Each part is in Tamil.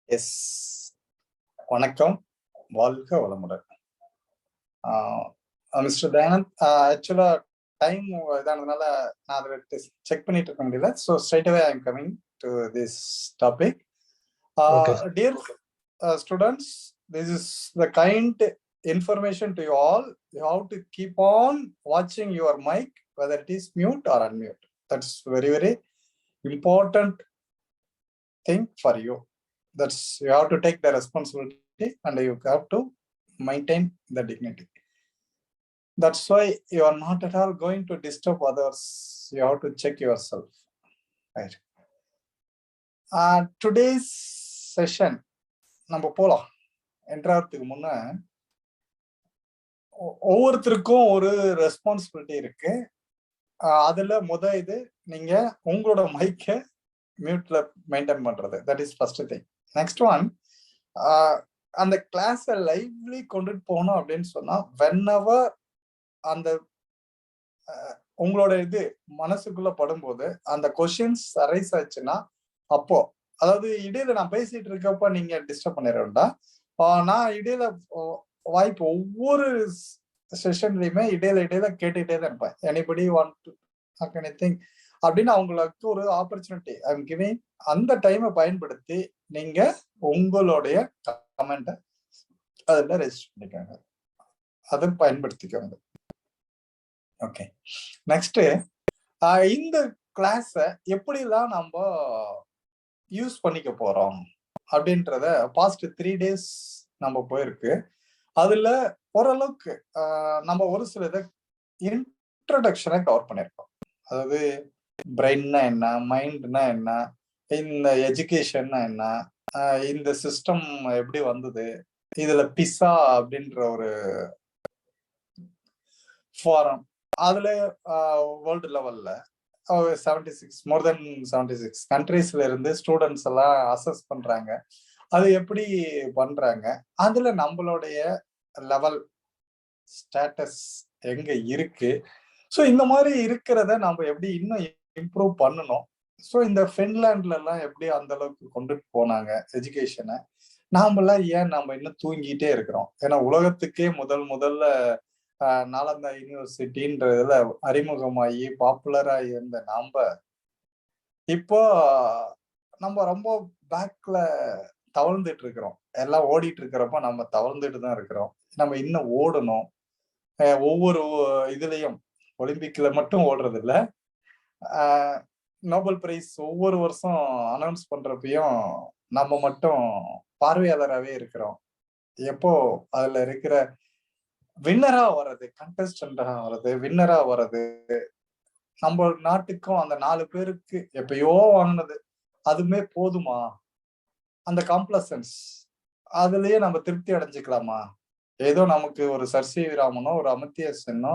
எஸ், வணக்கம், வாழ்க வளமுடன். மிஸ்டர் தயானந்த், ஆக்சுவலா டைம் இதானதுனால நான் அதில் செக் பண்ணிட்டு இருக்க முடியல. So straight away I am coming to this topic. Dear students, this is the kind information to you all. You have to keep on watching your mic, whether it is mute or unmute. That's very, very important thing for you. That's you have to take the responsibility and you have to maintain the dignity. That's why you are not at all going to disturb others. You have to check yourself, right? Today's session நம்ம போலாம். என்றதுக்கு முன்ன ஒவ்வொருத்தருக்கும் ஒரு ரெஸ்பான்சிபிலிட்டி இருக்கு. அதுல இது நீங்க உங்களோட மைக்கை மியூட்ல மெயின்டைன் பண்றது. That is first thing. Next one, அந்த கிளாஸை லைவ்லி கொண்டுட்டு போகணும் அப்படின்னு சொன்னா whenever அந்த உங்களோட மனசுக்குள்ள படும்போது அந்த கொஸ்டின்ஸ் அரைஸ் ஆச்சுன்னா, அப்போ அதாவது இடையில நான் பேசிட்டு இருக்கப்ப நீங்க டிஸ்டர்ப் பண்ணிட வேண்டாம். நான் இடையில வாய்ப்பு ஒவ்வொரு செஷன்லயுமே இடையில கேட்டுக்கிட்டே தான் இருப்பேன். Anybody want to talk anything அப்படின்னு அவங்களுக்கு ஒரு ஆப்பர்ச்சுனிட்டி ஐ எம் கிவிங். அந்த டைமை பயன்படுத்தி நீங்க உங்களுடைய கமெண்ட்டை அதுல ரெஜிஸ்டர் பண்ணிக்கோங்க, அதை பயன்படுத்திக்கோங்க. ஓகே, நெக்ஸ்ட், இந்த கிளாஸ எப்படிலாம் நம்ம யூஸ் பண்ணிக்க போறோம் அப்படின்றத பாஸ்ட் 3 days நம்ம போயிருக்கு. அதுல ஓரளவுக்கு நம்ம ஒரு சில இதை இன்ட்ரடக்ஷனை கவர் பண்ணியிருக்கோம். அதாவது பிரெயின்னா என்ன, மைண்ட்னா என்ன, இந்த எஜுகேஷன்னா என்ன, இந்த சிஸ்டம் எப்படி வந்தது, இதுல பிசா அப்படின்ற ஒரு ஃபாரம், அதுல வேர்ல்டு லெவல்ல 76 மோர் தென் 76 கண்ட்ரீஸ்ல இருந்து ஸ்டூடெண்ட்ஸ் எல்லாம் அசஸ் பண்றாங்க. அது எப்படி பண்றாங்க, அதுல நம்மளுடைய லெவல் ஸ்டேட்டஸ் எங்க இருக்கு, ஸோ இந்த மாதிரி இருக்கிறத நம்ம எப்படி இன்னும் இம்ப்ரூவ் பண்ணணும். ஸோ இந்த ஃபின்லாண்ட்ல எல்லாம் எப்படி அந்த அளவுக்கு கொண்டுட்டு போனாங்க எஜுகேஷனை, நாமெல்லாம் ஏன் நம்ம இன்னும் தூங்கிட்டே இருக்கிறோம்? ஏன்னா உலகத்துக்கே முதல்ல நாலந்தா யூனிவர்சிட்டின்றதுல அறிமுகமாகி பாப்புலராகி இருந்த நாம இப்போ நம்ம ரொம்ப பேக்ல தவழ்ந்துட்டு இருக்கிறோம். எல்லாம் ஓடிட்டு இருக்கிறப்ப நம்ம தவழ்ந்துட்டு தான் இருக்கிறோம். நம்ம இன்னும் ஓடணும். ஒவ்வொரு இதுலயும் ஒலிம்பிக்ல மட்டும் ஓடுறது இல்ல, நோபல் பிரைஸ் ஒவ்வொரு வருஷம் அனௌன்ஸ் பண்றப்பையும் நம்ம மட்டும் பார்வையாளராகவே இருக்கிறோம். எப்போ அதுல இருக்கிற வின்னரா வர்றது, கண்டஸ்டண்டா வர்றது, வின்னரா வர்றது, நம்ம நாட்டுக்கும் அந்த 4 பேருக்கு எப்பயோ வாங்கினது அதுமே போதுமா? அந்த காம்ப்ளசன்ஸ் அதுலயே நம்ம திருப்தி அடைஞ்சுக்கலாமா? ஏதோ நமக்கு ஒரு சர் சி வி ராமனோ, ஒரு அமர்த்திய சென்னோ,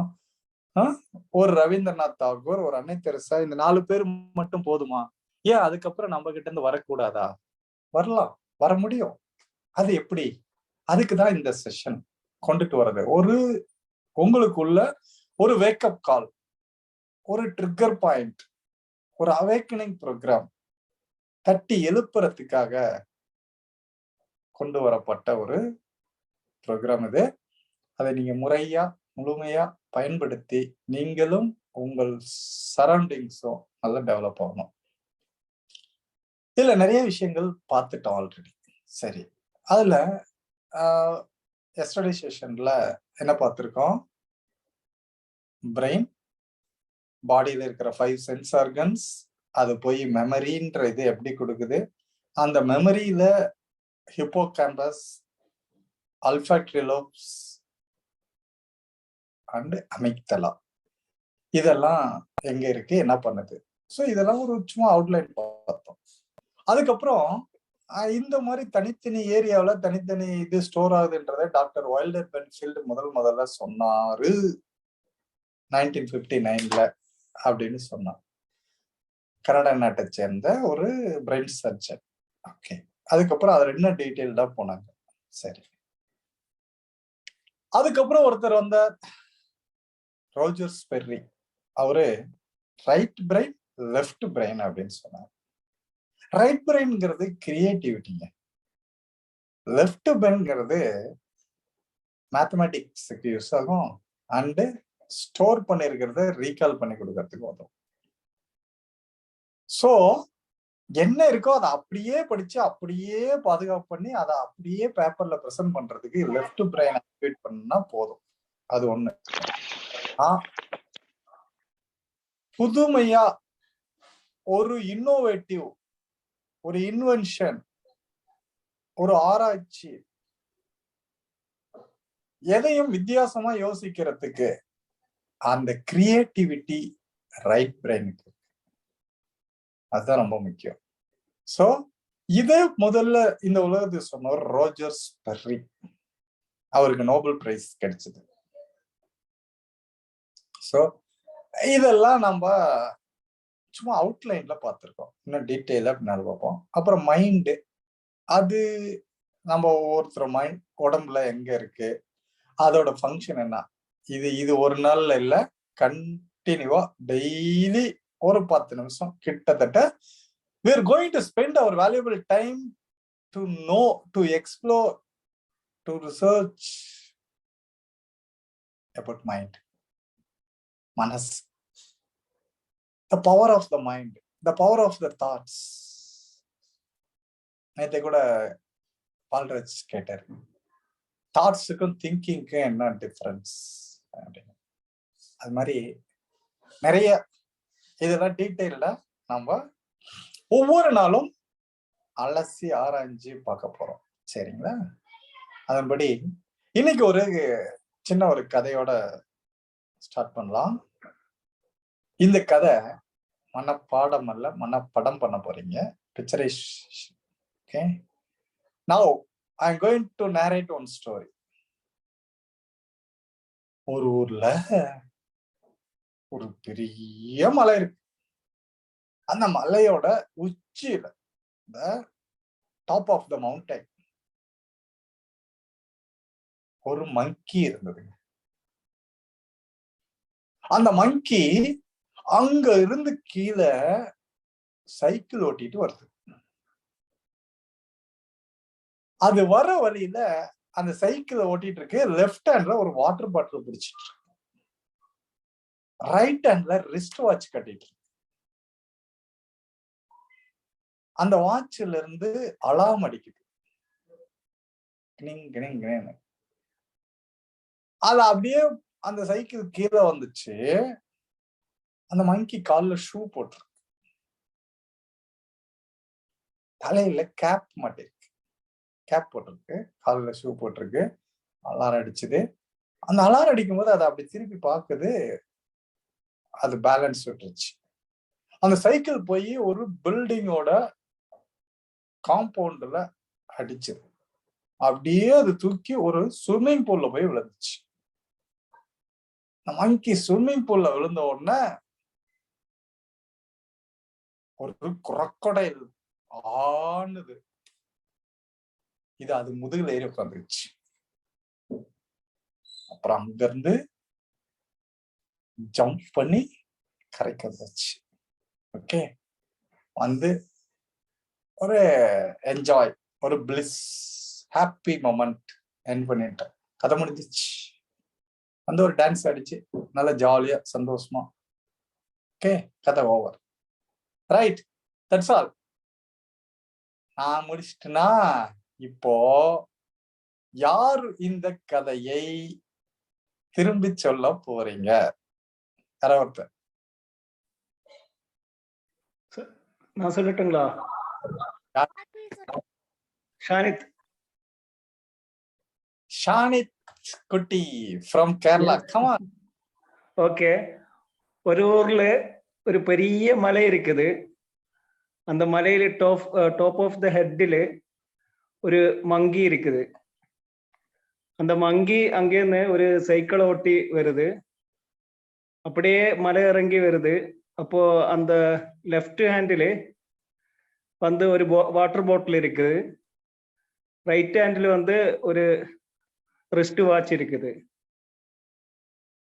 ஒரு ரவீந்திரநாத் தாகூர், ஒரு அன்னை தெரசா, இந்த 4 பேர் மட்டும் போதுமா? ஏன் அதுக்கப்புறம் நம்ம கிட்ட இருந்து வரக்கூடாதா? வரலாம், வர முடியும். அது எப்படி? அதுக்குதான் இந்த செஷன் கொண்டுட்டு வர்றது. ஒரு உங்களுக்குள்ள ஒரு வேக்கப் கால், ஒரு ட்ரிக்கர் பாயிண்ட், ஒரு அவேக்கனிங் ப்ரோக்ராம் தட்டி எழுப்புறதுக்காக கொண்டு வரப்பட்ட ஒரு ப்ரோக்ராம் இது. அதை நீங்க முழுமையா பயன்படுத்தி நீங்களும் உங்கள் சரௌண்டிங்ஸும் நல்லா டெவலப் ஆகணும். இதுல நிறைய விஷயங்கள் பார்த்துட்டோம் ஆல்ரெடி. சரி, அதுல எஸ்டர்டே செஷன்ல என்ன பார்த்திருக்கோம்? பிரெயின், பாடியில இருக்கிற 5 சென்ஸ் ஆர்கன்ஸ், அது போய் மெமரின்ற இது எப்படி கொடுக்குது, அந்த மெமரியில ஹிப்போகாம்பஸ், அல்ஃபாக்டரி லோப்ஸ் அண்ட் அமிக்டலா, இதெல்லாம் எங்க இருக்கு, என்ன பண்ணுது. ஸோ இதெல்லாம் ஒரு சும்மா அவுட்லைன் பார்த்தோம். அதுக்கப்புறம் இந்த மாதிரி தனித்தனி ஏரியாவில் தனித்தனி இது ஸ்டோர் ஆகுதுன்றதை டாக்டர் வைல்டர் பென்ஃபீல்டு முதல்ல சொன்னாரு 1959ல அப்படின்னு சொன்னார். கனடா நாட்டை சேர்ந்த ஒரு பிரெயின் சர்ஜன். ஓகே, அதுக்கப்புறம் அதுல என்ன டீட்டெயில்டா போனாங்க. சரி, அதுக்கப்புறம் ஒருத்தர் வந்தார், ரோஜர் ஸ்பெர்ரி. அவரு ரைட் பிரெயின் லெஃப்ட் பிரெயின் அப்படின்னு சொன்னார். ரைட் பிரெயின்ங்கிறது கிரியேட்டிவிட்டிங்க. லெஃப்ட் பிரெயின்ங்கிறது மேத்தமேட்டிக்ஸுக்கு யூஸ் ஆகும் அண்ட் ஸ்டோர் பண்ணிருக்கிறத ரீகால் பண்ணி கொடுக்கறதுக்கு உதவும். சோ என்ன இருக்கோ அதை அப்படியே படிச்சு அப்படியே பாதுகாப்பு பண்ணி அதை அப்படியே பேப்பர்ல பிரசன்ட் பண்றதுக்கு லெஃப்ட் பிரெயின் ஆக்டிவேட் பண்ணா போதும். அது ஒண்ணு. புதுமையா ஒரு இன்னோவேட்டிவ், ஒரு இன்வென்ஷன், ஒரு ஆராய்ச்சி, எதையும் வித்தியாசமா யோசிக்கிறதுக்கு அந்த கிரியேட்டிவிட்டி ரைட் பிரெயினுக்கு. அதுதான் ரொம்ப முக்கியம். சோ இதே முதல்ல இந்த உலகத்துக்கு சொன்னவர் ரோஜர் ஸ்பெர்ரி. அவருக்கு நோபல் பிரைஸ் கிடைச்சது. சோ இதெல்லாம் நம்ம சும்மா அவுட்லைன்ல பார்த்திருக்கோம். இன்னும் டீட்டெயிலா பின்னாடி பார்ப்போம். அப்புறம் மைண்டு, அது நம்ம ஒவ்வொருத்தர் மைண்ட் உடம்புல எங்க இருக்கு, அதோட ஃபங்க்ஷன் என்ன, இது ஒரு நாள்ல இல்ல, கண்டினியூவா டெய்லி ஒரு 10 நிமிஷம் கிட்டத்தட்ட we are going to spend our valuable time to know, to explore, to research about mind, manas, the power of the mind, the power of the thoughts. நேற்று கூட பால்ராஜ் கேட்டார், தாட்ஸுக்கும் திங்கிங்க்கும் என்ன டிஃபரன்ஸ் அப்படின்னு. அது மாதிரி நிறைய இதெல்லாம் டீட்டெயில்டா நம்ம ஒவ்வொரு நாளும் அலசி ஆராய்ஞ்சு பார்க்க போறோம். சரிங்களா? அதன்படி இன்னைக்கு ஒரு சின்ன ஒரு கதையோட ஸ்டார்ட் பண்ணலாம். இந்த கதை மனப்பாடம் அல்ல, மனப்படம் பண்ண போறீங்க. Picturise. Okay, now I am going to narrate one story. ஒரு ஊர்ல ஒரு பெரிய மலை இருக்கு. அந்த மலையோட உச்சியில, the top of the mountain, ஒரு மங்கி இருந்ததுங்க. அந்த மங்கி அங்க இருந்து கீழே சைக்கிள் ஓட்டிட்டு வருது. அது வர வழியில அந்த சைக்கிளை ஓட்டிட்டு இருக்கு. லெஃப்ட் ஹேண்ட்ல ஒரு வாட்டர் பாட்டில் பிடிச்சிட்டு இருக்கு. ரைட் ஹேண்ட்ல ரிஸ்ட் வாட்ச் கட்டிட்டு இருக்கு. அந்த வாட்ச்ல இருந்து அலார்ம் அடிக்குது. அது அப்படியே அந்த சைக்கிள் கீழே வந்துச்சு. அந்த மங்கி கால்ல ஷூ போட்டிருக்கு. தலையில கேப் மாட்டிருக்கு. கேப் போட்டிருக்கு, கால்ல ஷூ போட்டிருக்கு. அலாரம் அடிச்சுது. அந்த அலாரம் அடிக்கும் போது அதை அப்படி திருப்பி பார்க்குது. அது பேலன்ஸ் விட்டுருச்சு. அந்த சைக்கிள் போய் ஒரு பில்டிங்கோட காம்பவுண்ட்ல அடிச்சது. அப்படியே அது தூக்கி ஒரு ஸ்விம்மிங் பூல்ல போய் விழுந்துச்சு. மங்கி ஸ்விம்மிங் பூல்ல விழுந்த உடனே ஒரு குரக்கொடைல் ஆணுது. இது அது முதுகுல ஏறி உட்காந்துருச்சு. அப்புறம் அங்க இருந்து ஜம்ப் பண்ணி கரைக்கு வந்துச்சு. ஓகே, வந்து ஒரு என்ஜாய், ஒரு பிளிஸ், ஹாப்பி மொமெண்ட் என் பண்ணிட்டேன். கதை முடிஞ்சிச்சு. வந்து ஒரு டான்ஸ் அடிச்சு நல்லா ஜாலியா சந்தோஷமா. ஓகே, கதை ஓவர். Right, that's all. நான் முடிச்சிட்டேன்னா இப்போ யார் இந்த கதையை திரும்பி சொல்ல போறீங்க? யாராவது? நான் சொல்லட்டுங்களா? ஷானித். ஷானித் குட்டி from Kerala. Come on. Okay, ஒரு ஊர்ல ஒரு பெரிய மலை இருக்குது. அந்த மலையில டாப் ஆஃப் த ஹெட்ல ஒரு மங்கி இருக்குது. அந்த மங்கி அங்கேருந்து ஒரு சைக்கிள் ஓட்டி வருது. அப்படியே மலை இறங்கி வருது. அப்போ அந்த லெஃப்ட் ஹேண்டில் வந்து ஒரு வாட்டர் பாட்டில் இருக்குது. ரைட் ஹேண்டில் வந்து ஒரு ரிஸ்ட் வாட்ச் இருக்குது.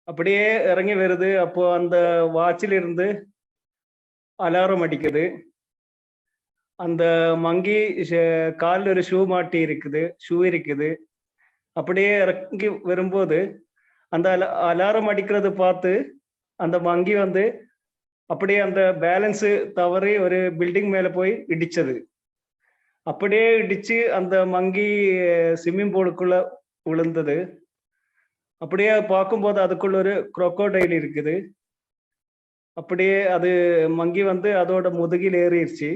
அப்படியே இறங்கி வருது. அப்போ அந்த வாட்சில் இருந்து அலாரம் அடிக்குது. அந்த மங்கி காலில் ஒரு ஷூ மாட்டி இருக்குது, ஷூ இருக்குது. அப்படியே இறங்கி வரும்போது அந்த அலாரம் அடிக்கிறது பார்த்து அந்த மங்கி வந்து அப்படியே அந்த பேலன்ஸ் தவறி ஒரு பில்டிங் மேல போய் இடிச்சது. அப்படியே இடிச்சு அந்த மங்கி ஸ்விம்மிங் பூலுக்குள்ள விழுந்தது. அப்படியே பார்க்கும்போது அதுக்குள்ள ஒரு crocodile இருக்குது. அப்படியே அது மங்கி வந்து அதோட முதுகில் ஏறிடுச்சு.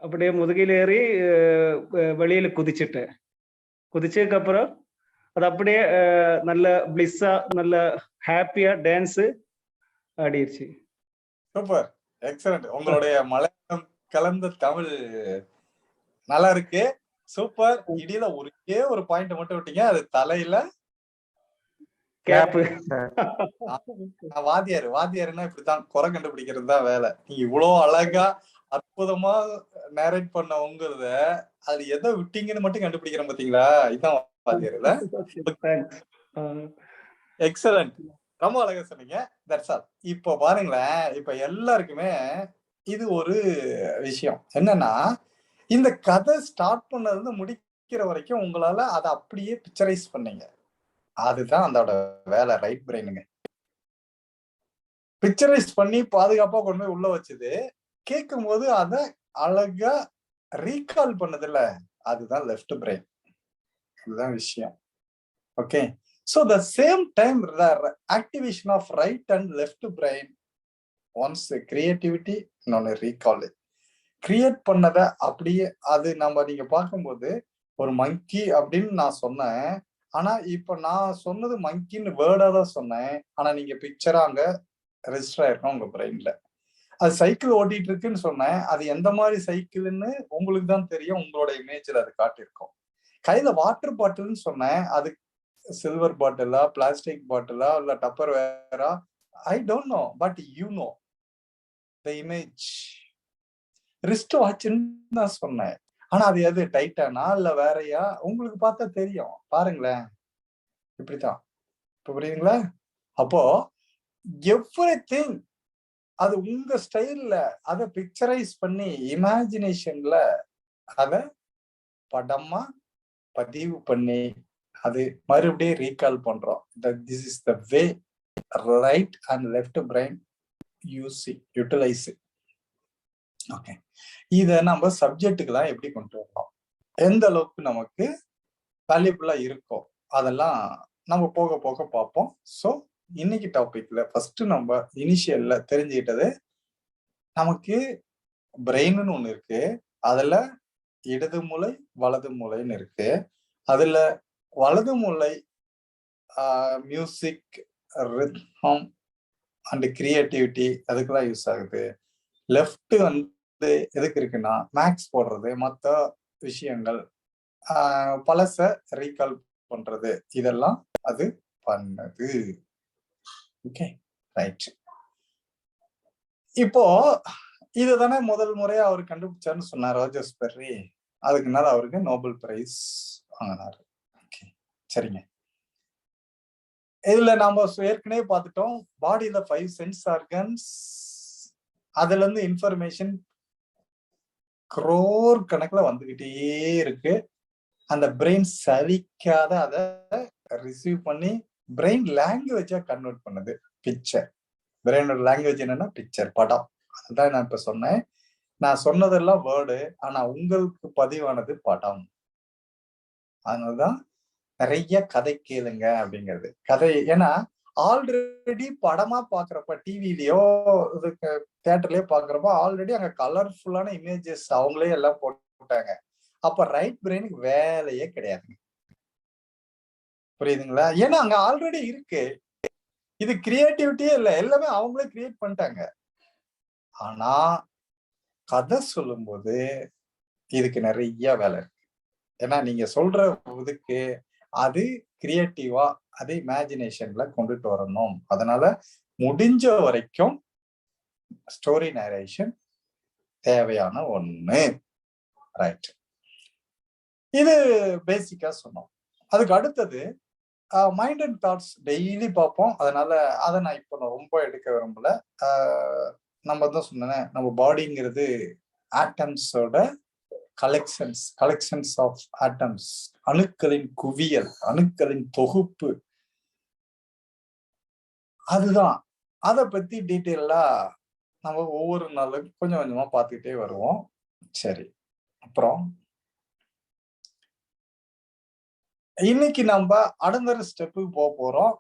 அப்படியே முதுகில் ஏறி வெளியில குதிச்சுட்டேன். குதிச்சதுக்கு அப்புறம் அது அப்படியே நல்ல பிளிஸ்ஸா நல்ல ஹாப்பியா டான்ஸ் ஆடிடுச்சு. Super, excellent. உங்களுடைய மலையாளம் கலந்த தமிழ் நல்லா இருக்கு, சூப்பர். இடையில ஒரே ஒரு பாயிண்ட் மட்டும் விட்டீங்க, அது தலையில கேப். வாத்தியாருன்னா இப்படித்தான், குறை கண்டுபிடிக்கிறது தான் வேலை. நீங்க இவ்வளவு அழகா அற்புதமா நேரேட் பண்ண உங்களத அது எதை விட்டீங்கன்னு மட்டும் கண்டுபிடிக்கிறேன் பாத்தீங்களா, இதான் வாத்தியார்ல. எக்ஸலண்ட், ரொம்ப அழகா சொன்னீங்க. That's all. இப்போ பாருங்களேன், இப்ப எல்லாருக்குமே இது ஒரு விஷயம் என்னன்னா, இந்த கதை ஸ்டார்ட் பண்ணதுல இருந்து முடிக்கிற வரைக்கும் உங்களால அதை அப்படியே பிக்சரைஸ் பண்ணீங்க. அதுதான் அதோட வேலை, ரைட் பிரெயினுங்க. பிக்சரைஸ் பண்ணி பாதுகாப்பா கொண்டு போய் உள்ள வச்சது, கேட்கும் போது அதை அழகா ரீகால் பண்ணதில்ல, அதுதான் லெஃப்ட் பிரெயின். அதுதான் விஷயம். Okay, so the same time the activation of right and left brain once creativity இன்னொன்னு recall கிரியேட் பண்ணத அப்படியே அது நம்ம நீங்க பார்க்கும்போது ஒரு மங்கி அப்படின்னு நான் சொன்னேன். ஆனா இப்ப நான் சொன்னது மங்கின்னு வேர்டா தான் சொன்னேன். ஆனா நீங்க பிக்சரா அங்க ரெஜிஸ்டர் ஆயிருக்கணும் உங்க பிரெயின்ல. அது சைக்கிள் ஓட்டிட்டு இருக்குன்னு சொன்னேன். அது எந்த மாதிரி சைக்கிள்னு உங்களுக்கு தான் தெரியும், உங்களோட இமேஜ்ல அது காட்டியிருக்கும். கையில வாட்டர் பாட்டில்னு சொன்னேன். அது சில்வர் பாட்டிலா, பிளாஸ்டிக் பாட்டிலா, இல்ல டப்பர் வேரா, I don't know, but you know the image. Wrist வாட்ச்ன்னு தான் சொன்னேன். ஆனா அது எது, டைட்டானா இல்ல வேறையா, உங்களுக்கு பார்த்தா தெரியும். பாருங்களேன், இப்படித்தான். இப்ப புரியுதுங்களா? அப்போ எவ்ரிதிங் அது உங்க ஸ்டைல்ல அதை பிக்சரைஸ் பண்ணி இமேஜினேஷன்ல அத படமா பதிவு பண்ணி அது மறுபடியும் ரீகால் பண்றோம். This is the way right and left brain utilise. Okay, இத நம்ம சப்ஜெக்டுக்கெல்லாம் எப்படி கொண்டு வரலாம், எந்த அளவுக்கு நமக்கு வேல்யூபிளா இருக்கும், அதெல்லாம் நம்ம போக போக பார்ப்போம். ஸோ இன்னைக்கு டாபிக்ல ஃபர்ஸ்ட் நம்ம இனிஷியல்ல தெரிஞ்சுக்கிட்டது, நமக்கு பிரெயின்னு ஒண்ணு இருக்கு, அதுல இடது மூளை வலது மூளைன்னு இருக்கு. அதுல வலது மூளை மியூசிக், ரிதம் அண்ட் கிரியேட்டிவிட்டி அதுக்கெல்லாம் யூஸ் ஆகுது. லெஃப்ட் வந்து எதுக்கு இருக்குன்னா மேக்ஸ் போடுறது, மற்ற விஷயங்கள், பழச ரீகால் பண்றது, இதெல்லாம் அது பண்ணது. Okay, right. இப்போ இதுதானே முதல் முறையா அவர் கண்டுபிடிச்சாருன்னு சொன்னார் ரோஜர்ஸ் பெர்ரி. அதுக்குனால அவருக்கு நோபல் பிரைஸ் வாங்கினாரு. ஓகே, சரிங்க. இதுல நாம ஏற்கனவே பார்த்துட்டோம், பாடியில 5 சென்ஸ் ஆர்கன்ஸ், அதுல இருந்து இன்ஃபர்மேஷன் crore கணக்குல வந்துகிட்டே இருக்கு. அந்த பிரெயின் சலிக்காத அதை ரிசீவ் பண்ணி பிரெயின் லாங்குவேஜா கன்வெர்ட் பண்ணுது. பிக்சர், பிரெயினோட லாங்குவேஜ் என்னன்னா பிக்சர், படம். அதுதான் நான் இப்ப சொன்னேன். நான் சொன்னதெல்லாம் வேர்டு, ஆனா உங்களுக்கு பதிவானது படம். அதனாலதான் நிறைய கதை கேளுங்க அப்படிங்கிறது. கதை ஏன்னா ஆல்ரெடி படமா பாக்குறப்ப, டிவிலயோ இதுக்கு தியேட்டர்லயோ பாக்குறப்ப ஆல்ரெடி அங்க கலர்ஃபுல்லான இமேஜஸ் அவங்களே எல்லாம் போட்டாங்க. அப்ப ரைட் பிரெயினுக்கு வேலையே கிடையாதுங்க. புரியுதுங்களா? ஏன்னா அங்க ஆல்ரெடி இருக்கு. இது கிரியேட்டிவிட்டியே இல்ல, எல்லாமே அவங்களே கிரியேட் பண்ணிட்டாங்க. ஆனா கதை சொல்லும் போது இதுக்கு நிறைய வேலை இருக்கு. ஏன்னா நீங்க சொல்ற இதுக்கு அது கிரியேட்டிவா, அது இமேஜினேஷன்ல கொண்டுட்டு வரணும். அதனால முடிஞ்ச வரைக்கும் ஸ்டோரி நரேஷன் தேவையான ஒண்ணு. ரைட், இது பேசிக்கா சொன்னோம். அதுக்கு அடுத்தது மைண்ட் அண்ட் தாட்ஸ் டெய்லி பார்ப்போம். அதனால அதை நான் இப்போ ரொம்ப எடுக்க விரும்பல. நம்ம தான் சொன்னேன், நம்ம பாடிங்கிறது ஆட்டம்ஸோட கலெக்ஷன்ஸ் ஆஃப் ஆட்டம்ஸ், அணுக்களின் குவியல், அணுக்களின் தொகுப்பு. அதுதான். அதை பத்தி டீட்டெயிலா நம்ம ஒவ்வொரு நாளும் கொஞ்சம் கொஞ்சமா பார்த்துக்கிட்டே வருவோம். சரி, அப்புறம் இன்னைக்கு நம்ம அடுத்த ஸ்டெப்புக்கு போக போறோம்.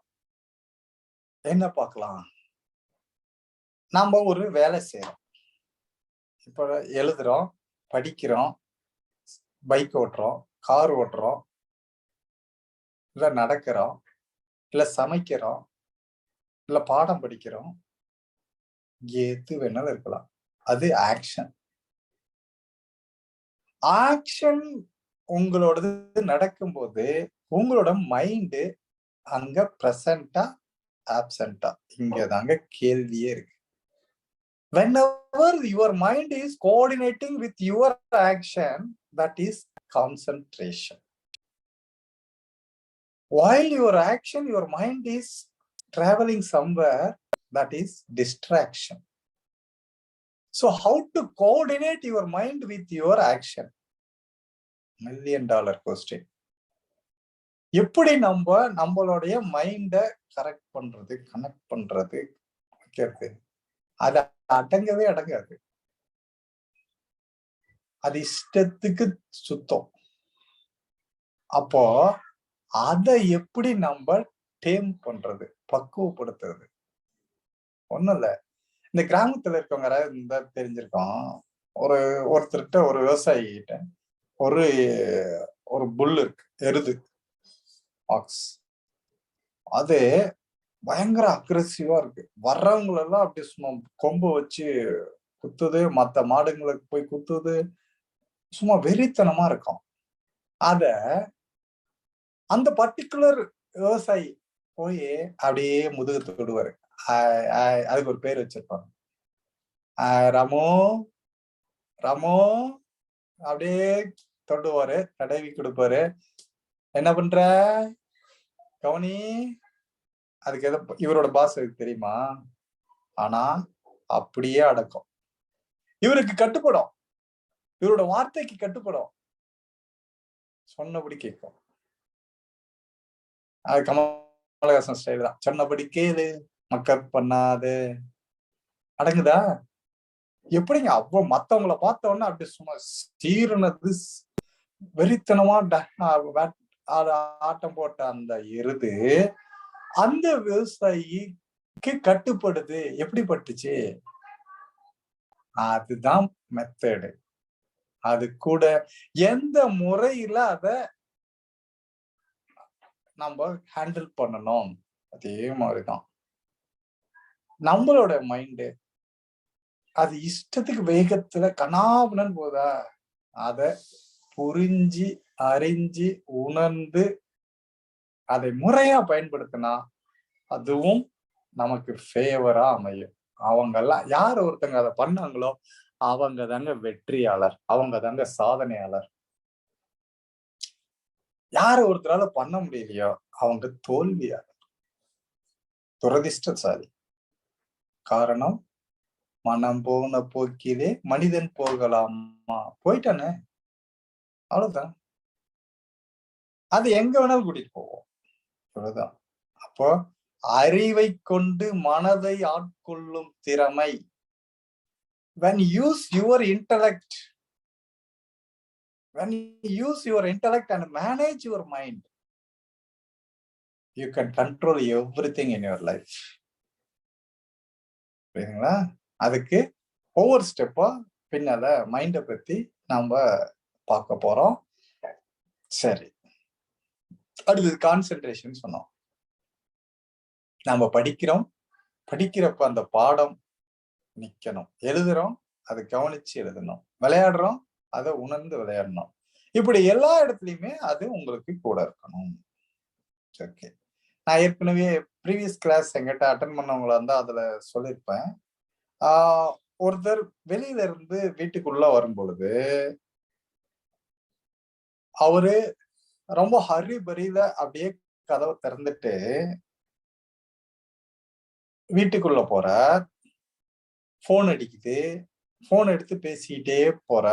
என்ன பார்க்கலாம்? நாம ஒரு வேலை செய்யறோம். இப்ப எழுதுறோம், படிக்கிறோம், பைக் ஓட்டுறோம், கார் ஓட்டுறோம், இல்ல நடக்கிறோம், இல்ல சமைக்கிறோம், இல்ல பாடம் படிக்கிறோம். எது வேணாலும் இருக்கலாம். அது ஆக்ஷன். ஆக்ஷன் உங்களோடது நடக்கும்போது உங்களோட மைண்ட் அங்க பிரசன்டா ஆப்சென்டா, இங்கதாங்க கேள்வியே இருக்கு. Whenever your mind is coordinating with your action, that is concentration. While your action, your mind is traveling somewhere, that is distraction. So how to coordinate your mind with your action? $1 million question. எப்படி நம்மளுடைய மைண்ட கரெக்ட் பண்றது, கனெக்ட் பண்றது, வைக்கிறது? அது அடங்கவே அடங்காது. அது இஷ்டத்துக்கு சுத்தம். அப்போ அதை எப்படி நம்ம டேம் பண்றது, பக்குவப்படுத்துறது? ஒண்ணும் இல்ல. இந்த கிராமத்துல இருக்கவங்க யாராவது இருந்தா தெரிஞ்சிருக்கோம். ஒருத்தர்கிட்ட, ஒரு விவசாயி கிட்ட ஒரு புல் இருக்கு, எருது, ஆக்ஸ். அது பயங்கர அக்ரெசிவா இருக்கு. வர்றவங்களெல்லாம் அப்படி சும்மா கொம்பு வச்சு குத்துது, மத்த மாடுங்களுக்கு போய் குத்துது, சும்மா வெறித்தனமா இருக்கும். அத அந்த பர்டிகுலர் விவசாயி போய் அப்படியே முதுகு தொடுவாரு. அதுக்கு ஒரு பேர் வச்சிருப்பாங்க. ரமோ ரமோ அப்படியே தொடுவாரு, தடவி கொடுப்பாரு. என்ன பண்ற, கவனி. அதுக்கு இவரோட பாஸ் தெரியுமா? ஆனா அப்படியே அடக்கம். இவருக்கு கட்டுப்படும், இவரோட வார்த்தைக்கு கட்டுப்படும், சொன்னபடி கேட்கும். அது கமலஹாசன் ஸ்டைல் தான். சொன்னபடி கேளு, மக்கப் பண்ணாது. அடங்குதா? எப்படிங்க அவ்வளவு மத்தவங்களை பார்த்த உடனே அப்படி சும்மா சீருனது, வெறித்தனமா ஆட்டம் போட்ட அந்த எருது அந்த விவசாயிக்கு கட்டுப்படுது. எப்படி பட்டுச்சு? அதுதான் மெத்தடு. அது கூட எந்த முறையில அத நம்ம ஹேண்டில் பண்ணணும், அதே மாதிரிதான் நம்மளோட மைண்டு. அது இஷ்டத்துக்கு வேகத்துல கனாபுனன்னு போதா, அத புரிஞ்சு, அறிஞ்சு, உணர்ந்து அதை முறையா பயன்படுத்தினா அதுவும் நமக்கு ஃபேவரா அமையும். அவங்க எல்லாம் யார் ஒருத்தங்க அதை பண்ணாங்களோ அவங்க தாங்க வெற்றியாளர், அவங்க தாங்க சாதனையாளர். யார ஒருத்தரால பண்ண முடியலையோ அவங்க தோல்வியாளர், துரதிர்ஷ்டசாலி. காரணம், மனம் போன போக்கிலே மனிதன் போகலாமா, போயிட்டானே, அவ்வளவுதான். அது எங்க வேணாலும் கூட்டிட்டு போவோம், அவ்வளவுதான். அப்போ அறிவை கொண்டு மனதை ஆட்கொள்ளும் திறமை. when you use your intellect and manage your mind, you can control everything in your life. புரியுதுங்களா? அதுக்கு ஒவ்வொரு ஸ்டெப்பா பின்னால மைண்ட பத்தி நாம பார்க்க போறோம். சரி, அடுத்தது கான்சென்ட்ரேஷன் சொன்னோம். நாம படிக்கிறப்ப அந்த பாடம் நிக்கணும், எழுதுறோம் அதை கவனிச்சு எழுதணும், விளையாடுறோம் அதை உணர்ந்து விளையாடணும். இப்படி எல்லா இடத்துலயுமே அது உங்களுக்கு கூட இருக்கணும். ஓகே, நான் ஏற்கனவே ப்ரீவியஸ் கிளாஸ் எங்கிட்ட அட்டன் பண்ணவங்களா இருந்தா அதுல சொல்லியிருப்பேன். ஒருத்தர் வெளியில இருந்து வீட்டுக்குள்ள வரும் பொழுது அவரு ரொம்ப ஹரிபரியில அப்படியே கதவை திறந்துட்டு வீட்டுக்குள்ள போற, போன் அடிக்குது, போன் எடுத்து பேசிக்கிட்டே போற,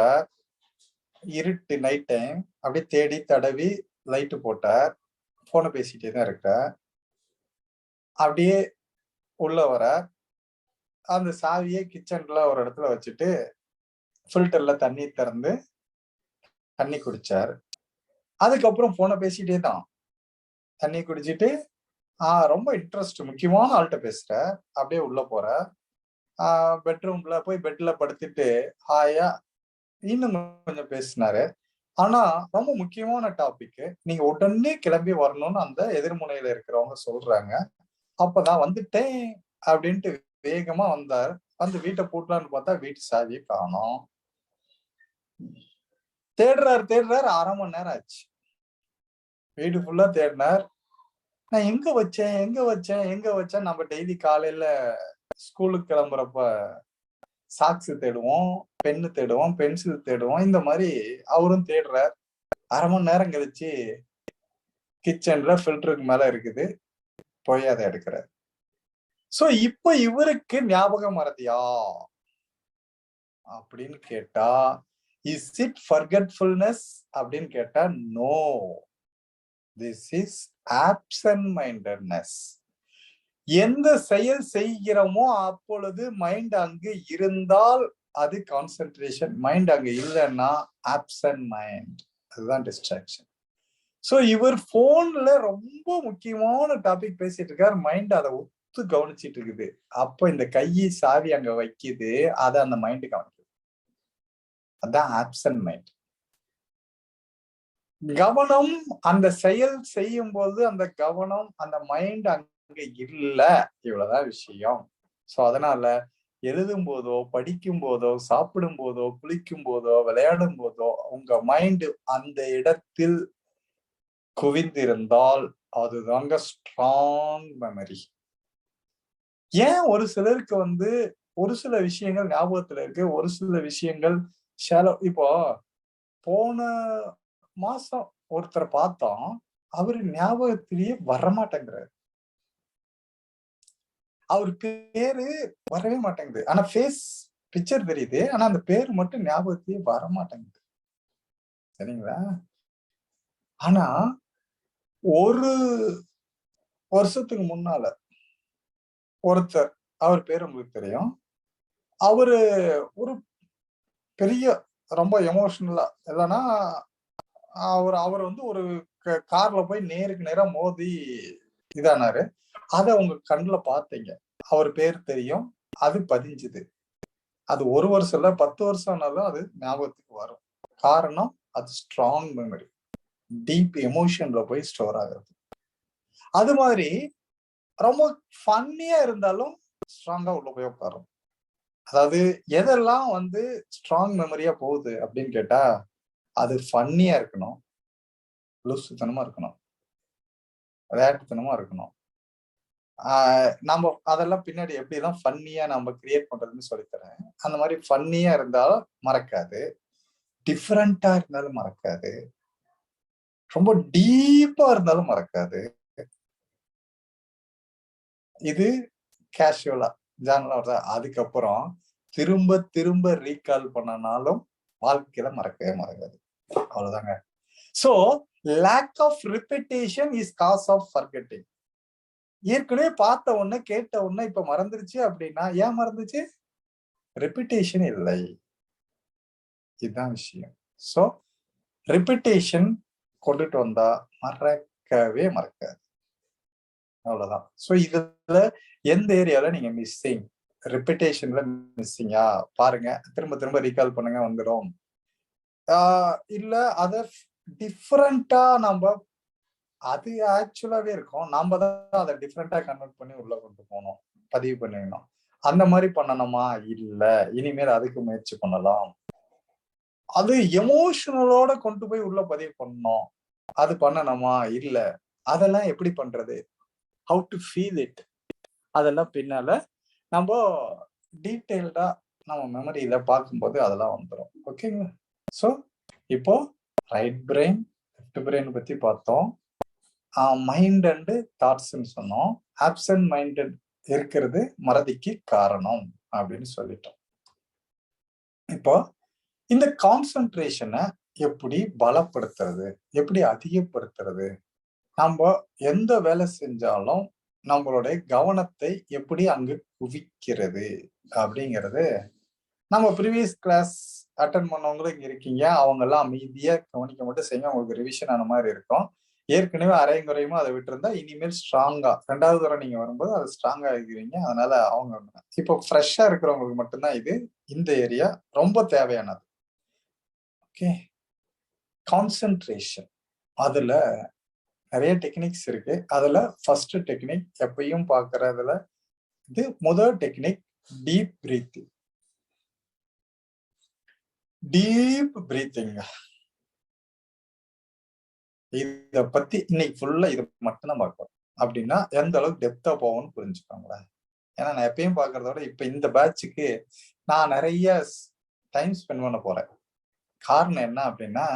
இருட்டு நைட் டைம், அப்படியே தேடி தடவி லைட்டு போட்ட, போனை பேசிட்டே தான் இருக்க. அப்படியே உள்ள வர, அந்த சாவியை கிச்சன்ல ஒரு இடத்துல வச்சுட்டு ஃபில்டர்ல தண்ணி திறந்து தண்ணி குடிச்சாரு. அதுக்கப்புறம் போனை பேசிட்டே தான் தண்ணி குடிச்சிட்டு, ரொம்ப இன்ட்ரெஸ்ட், முக்கியமான ஆள்கிட்ட பேசுற, அப்படியே உள்ள போற, பெட்ரூம்ல போய் பெட்ல படுத்துட்டு ஹாயா இன்னும் கொஞ்சம் பேசினாரு. ஆனா ரொம்ப முக்கியமான டாபிக், நீங்க உடனே கிளம்பி வரணும்னு அந்த எதிர்முனையில இருக்கிறவங்க சொல்றாங்க. அப்பதான் வந்துட்டேன் அப்படின்ட்டு வேகமா வந்தார். வந்து வீட்டை பூட்டலான்னு பார்த்தா வீட்டு சாவியை காணோம். தேடுறாரு 1/2 மணி நேரம் ஆச்சு. வீடு ஃபுல்லா தேடினார். நான் எங்க வச்சேன். நம்ம டெய்லி காலையில ஸ்கூலுக்கு கிளம்புறப்ப சாக்ஸ் தேடுவோம், பென்னு தேடுவோம், பென்சில் தேடுவோம். இந்த மாதிரி அவரும் தேடுறார். 1/2 மணி நேரம் கழிச்சு கிச்சன்ல ஃபில்டருக்கு மேல இருக்குது. போய் அதை எடுக்கிறார். சோ இப்ப இவருக்கு ஞாபகம் மறதியா அப்படின்னு கேட்டா, இஸ் இட் ஃபர்கெட்ஃபுல்னஸ் அப்படின்னு கேட்டா, no, this is absent mindedness. எந்த செயல் செய்கிறோமோ அப்பொழுது மைண்ட் அங்கு இருந்தால் அது கான்சென்ட்ரேஷன், மைண்ட் அங்க இல்லைன்னா ஆப்சென்ட் மைண்ட், அதுதான் டிஸ்ட்ராக்ஷன். சோ இவர் போன்ல ரொம்ப முக்கியமான டாபிக் பேசிட்டு இருக்காரு, மைண்ட் அதை ஒத்து கவனிச்சிட்டு இருக்குது. அப்ப இந்த கையை சாவி அங்க வைக்குது, அதை அந்த மைண்ட் கவனிக்குது. அதான் ஆப்சென்ட் மைண்ட். கவனம் அந்த செயல் செய்யும் போது அந்த கவனம், அந்த மைண்ட் அங்க இல்ல, இவ்வளவுதான் விஷயம். சோ அதனால எழுதும் போதோ, படிக்கும் போதோ, சாப்பிடும் போதோ, குளிக்கும் போதோ, விளையாடும் போதோ உங்க மைண்ட் அந்த இடத்தில் குவிந்திருந்தால் அதுதாங்க ஸ்ட்ராங் மெமரி. ஏன் ஒரு சிலருக்கு ஒரு சில விஷயங்கள் ஞாபகத்துல இருக்கு, ஒரு சில விஷயங்கள் இப்போ போன மாசம் ஒருத்தரை பார்த்தோம், அவரு ஞாபகத்திலேயே வரமாட்டேங்கிறாரு. அவர் பேரு வரவே மாட்டேங்குது. ஆனா ஃபேஸ் பிக்சர் தெரியுது, ஆனா அந்த பேர் மட்டும் ஞாபகத்திலேயே வரமாட்டேங்குது. சரிங்களா? ஆனா ஒரு வருஷத்துக்கு முன்னால ஒருத்தர், அவர் பேர் உங்களுக்கு தெரியும். அவரு ஒரு பெரிய ரொம்ப எமோஷனலா இல்லைன்னா அவர் ஒரு கார்ல போய் நேருக்கு நேரா மோதி இதானாரு. அத உங்க கண்ணுல பார்த்தீங்க. அவர் பேர் தெரியும், அது பதிஞ்சுது. அது 1 வருஷம் இல்ல, 10 வருஷம் ஆனாலும் அது ஞாபகத்துக்கு வரும். காரணம் அது ஸ்ட்ராங் மெமரி, டீப் எமோஷன்ல போய் ஸ்டோர் ஆகுது. அது மாதிரி ரொம்ப ஃபன்னியா இருந்தாலும் ஸ்ட்ராங்கா உள்ள போய் உட்காரும். அதாவது எதெல்லாம் ஸ்ட்ராங் மெமரியா போகுது அப்படின்னு கேட்டா, அது ஃபன்னியா இருக்கணும், லூசுத்தனமா இருக்கணும், விளையாட்டுத்தனமா இருக்கணும். நம்ம அதெல்லாம் பின்னாடி எப்படிதான் ஃபன்னியா நம்ம கிரியேட் பண்றதுன்னு சொல்லித்தரேன். அந்த மாதிரி ஃபன்னியா இருந்தாலும் மறக்காது, டிஃபரெண்டா இருந்தாலும் மறக்காது, ரொம்ப டீப்பா இருந்தாலும் மறக்காது. இது கேஷுவலா ஜானலா வருதா. அதுக்கப்புறம் திரும்ப திரும்ப ரீகால் பண்ணனாலும் வாழ்க்கையில மறக்கவே மறக்காது. அவ்வளவுதாங்க. So lack of repetition is cause of forgetting. ஏற்கனவே பார்த்த உடனே கேட்ட உடனே இப்ப மறந்துருச்சு அப்படின்னா ஏன் மறந்துச்சு? ரிப்பீட்டேஷன் இல்லை. இதுதான் விஷயம். சோ ரிப்பீட்டேஷன் கொண்டுட்டு வந்தா மறக்கவே மறக்காது. அவ்வளவுதான். சோ இதுல எந்த ஏரியால நீங்க மிஸ்ஸிங், ரிப்பீட்டேஷன்ல மிஸ்ஸிங்கா பாருங்க, திரும்ப திரும்ப ரீகால் பண்ணுங்க, வந்துடும். இல்ல அத டிஃபரெண்டா அது ஆக்சுவலாவே இருக்கும், நாம தான் அதை டிஃபரெண்டா கன்வெர்ட் பண்ணி உள்ள கொண்டு போகணும், பதிவு பண்ணிடணும். அந்த மாதிரி பண்ணணுமா? இல்ல, இனிமேல் அதுக்கு முயற்சி பண்ணலாம். அது எமோஷனலோட கொண்டு போய் உள்ள பதிவு பண்ணணும், அது பண்ணணுமா? இல்ல. அதெல்லாம் எப்படி பண்றது? How to feel it? அதெல்லாம் பின்னால நம்ம டீடைல்டா நம்ம மெமரியில பார்க்கும்போது அதெல்லாம் வந்துடும். ஓகேங்களா? சோ இப்போ ரைட் பிரெயின், லெஃப்ட் பிரெயின் பத்தி பார்த்தோம். மைண்ட் அண்ட் தாட்ஸ்ன்னு சொன்னோம். ஆப்சென்ட் மைண்டட் இருக்கிறது மறதிக்கு காரணம் அப்படின்னு சொல்லிட்டோம். இப்போ இந்த கான்சென்ட்ரேஷனை எப்படி பலப்படுத்துறது, எப்படி அதிகப்படுத்துறது, நம்ம எந்த வேலை செஞ்சாலும் நம்மளுடைய கவனத்தை எப்படி அங்கு குவிக்கிறது அப்படிங்கிறது நம்ம ப்ரீவியஸ் கிளாஸ் அட்டன் பண்ணவங்களும் இங்க இருக்கீங்க. அவங்க எல்லாம் அமைதியா கவனிக்க மட்டும் செய்யுங்க. உங்களுக்கு ரிவிஷன் ஆன மாதிரி இருக்கும். ஏற்கனவே அரையும் குறையுமா அதை விட்டுருந்தா இனிமேல் ஸ்ட்ராங்கா 2வது தடவை நீங்க வரும்போது அது ஸ்ட்ராங்கா இருக்கிறீங்க. அதனால அவங்க இப்போ ஃப்ரெஷ்ஷா இருக்கிறவங்களுக்கு மட்டும்தான் இது இந்த ஏரியா ரொம்ப தேவையானது. Okay, concentration. அதுல நிறைய டெக்னிக்ஸ் இருக்கு. அதுல ஃபர்ஸ்ட் டெக்னிக் எப்பயும் பார்க்கறதுல இது முதல் technique deep breathing. Deep breathing இத பத்தி இன்னைக்கு ஃபுல்லா இது மட்டும் தான் பார்ப்போம். அப்படின்னா எந்த அளவுக்கு டெப்தா போகும்னு புரிஞ்சுக்கோங்களேன். ஏன்னா நான் எப்பயும் பார்க்கறத விட இப்ப இந்த பேட்சுக்கு நான் நிறைய டைம் ஸ்பெண்ட் பண்ண போறேன். காரணம் என்ன அப்படின்னா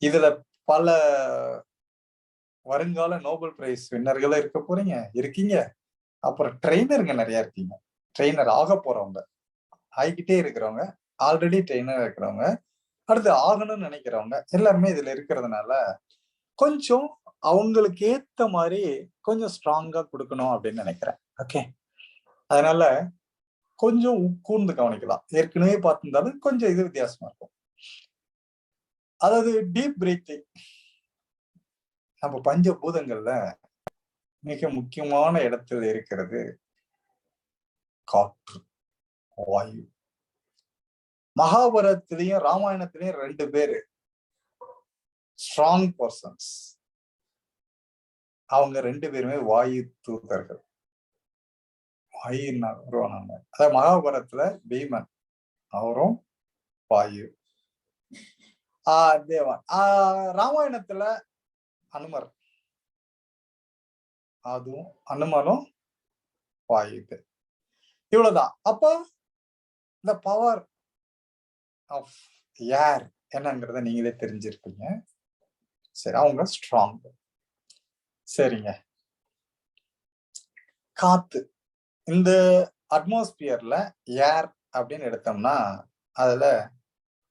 இதுல பல வருங்கால நோபல் பிரைஸ் வின்னர்களும் இருக்க போறீங்க, இருக்கீங்க. அப்புறம் ட்ரெயினருங்க நிறைய இருக்கீங்க. ட்ரெயினர் ஆக போறவங்க, ஆகிக்கிட்டே இருக்கிறவங்க, ஆல்ரெடி ட்ரெயினர் இருக்கிறவங்க, அடுத்து ஆகணும்னு நினைக்கிறவங்க எல்லாருமே இதுல இருக்கிறதுனால கொஞ்சம் அவங்களுக்கு ஏத்த மாதிரி கொஞ்சம் ஸ்ட்ராங்கா கொடுக்கணும் அப்படின்னு நினைக்கிறேன். ஓகே, அதனால கொஞ்சம் கூர்ந்து கவனிக்கலாம். ஏற்கனவே பார்த்திருந்தாலும் கொஞ்சம் இது வித்தியாசமா இருக்கும். அதாவது டீப் பிரீத்திங் நம்ம பஞ்சபூதங்கள்ல மிக முக்கியமான இடத்தில் இருக்கிறது காற்று, வாயு. மகாபாரதத்திலையும் ராமாயணத்திலையும் 2 பேரு ஸ்ட்ராங் பர்சன்ஸ். அவங்க 2 பேருமே வாயு தூதர்கள். வாயுன்னா உருவானாங்க. அதாவது மகாபாரதத்துல பீமன் அவரும் வாயு. தேவன். ராமாயணத்துல அனுமர், அதுவும் அனுமனும் வாயு. இவ்வளவுதான். அப்போ இந்த பவர் ஆஃப் ஏர் என்னங்கிறத நீங்களே தெரிஞ்சிருப்பீங்க. சரி, அவங்க ஸ்ட்ராங். சரிங்க, காத்து. இந்த அட்மாஸ்பியர்ல ஏர் அப்படின்னு எடுத்தோம்னா அதுல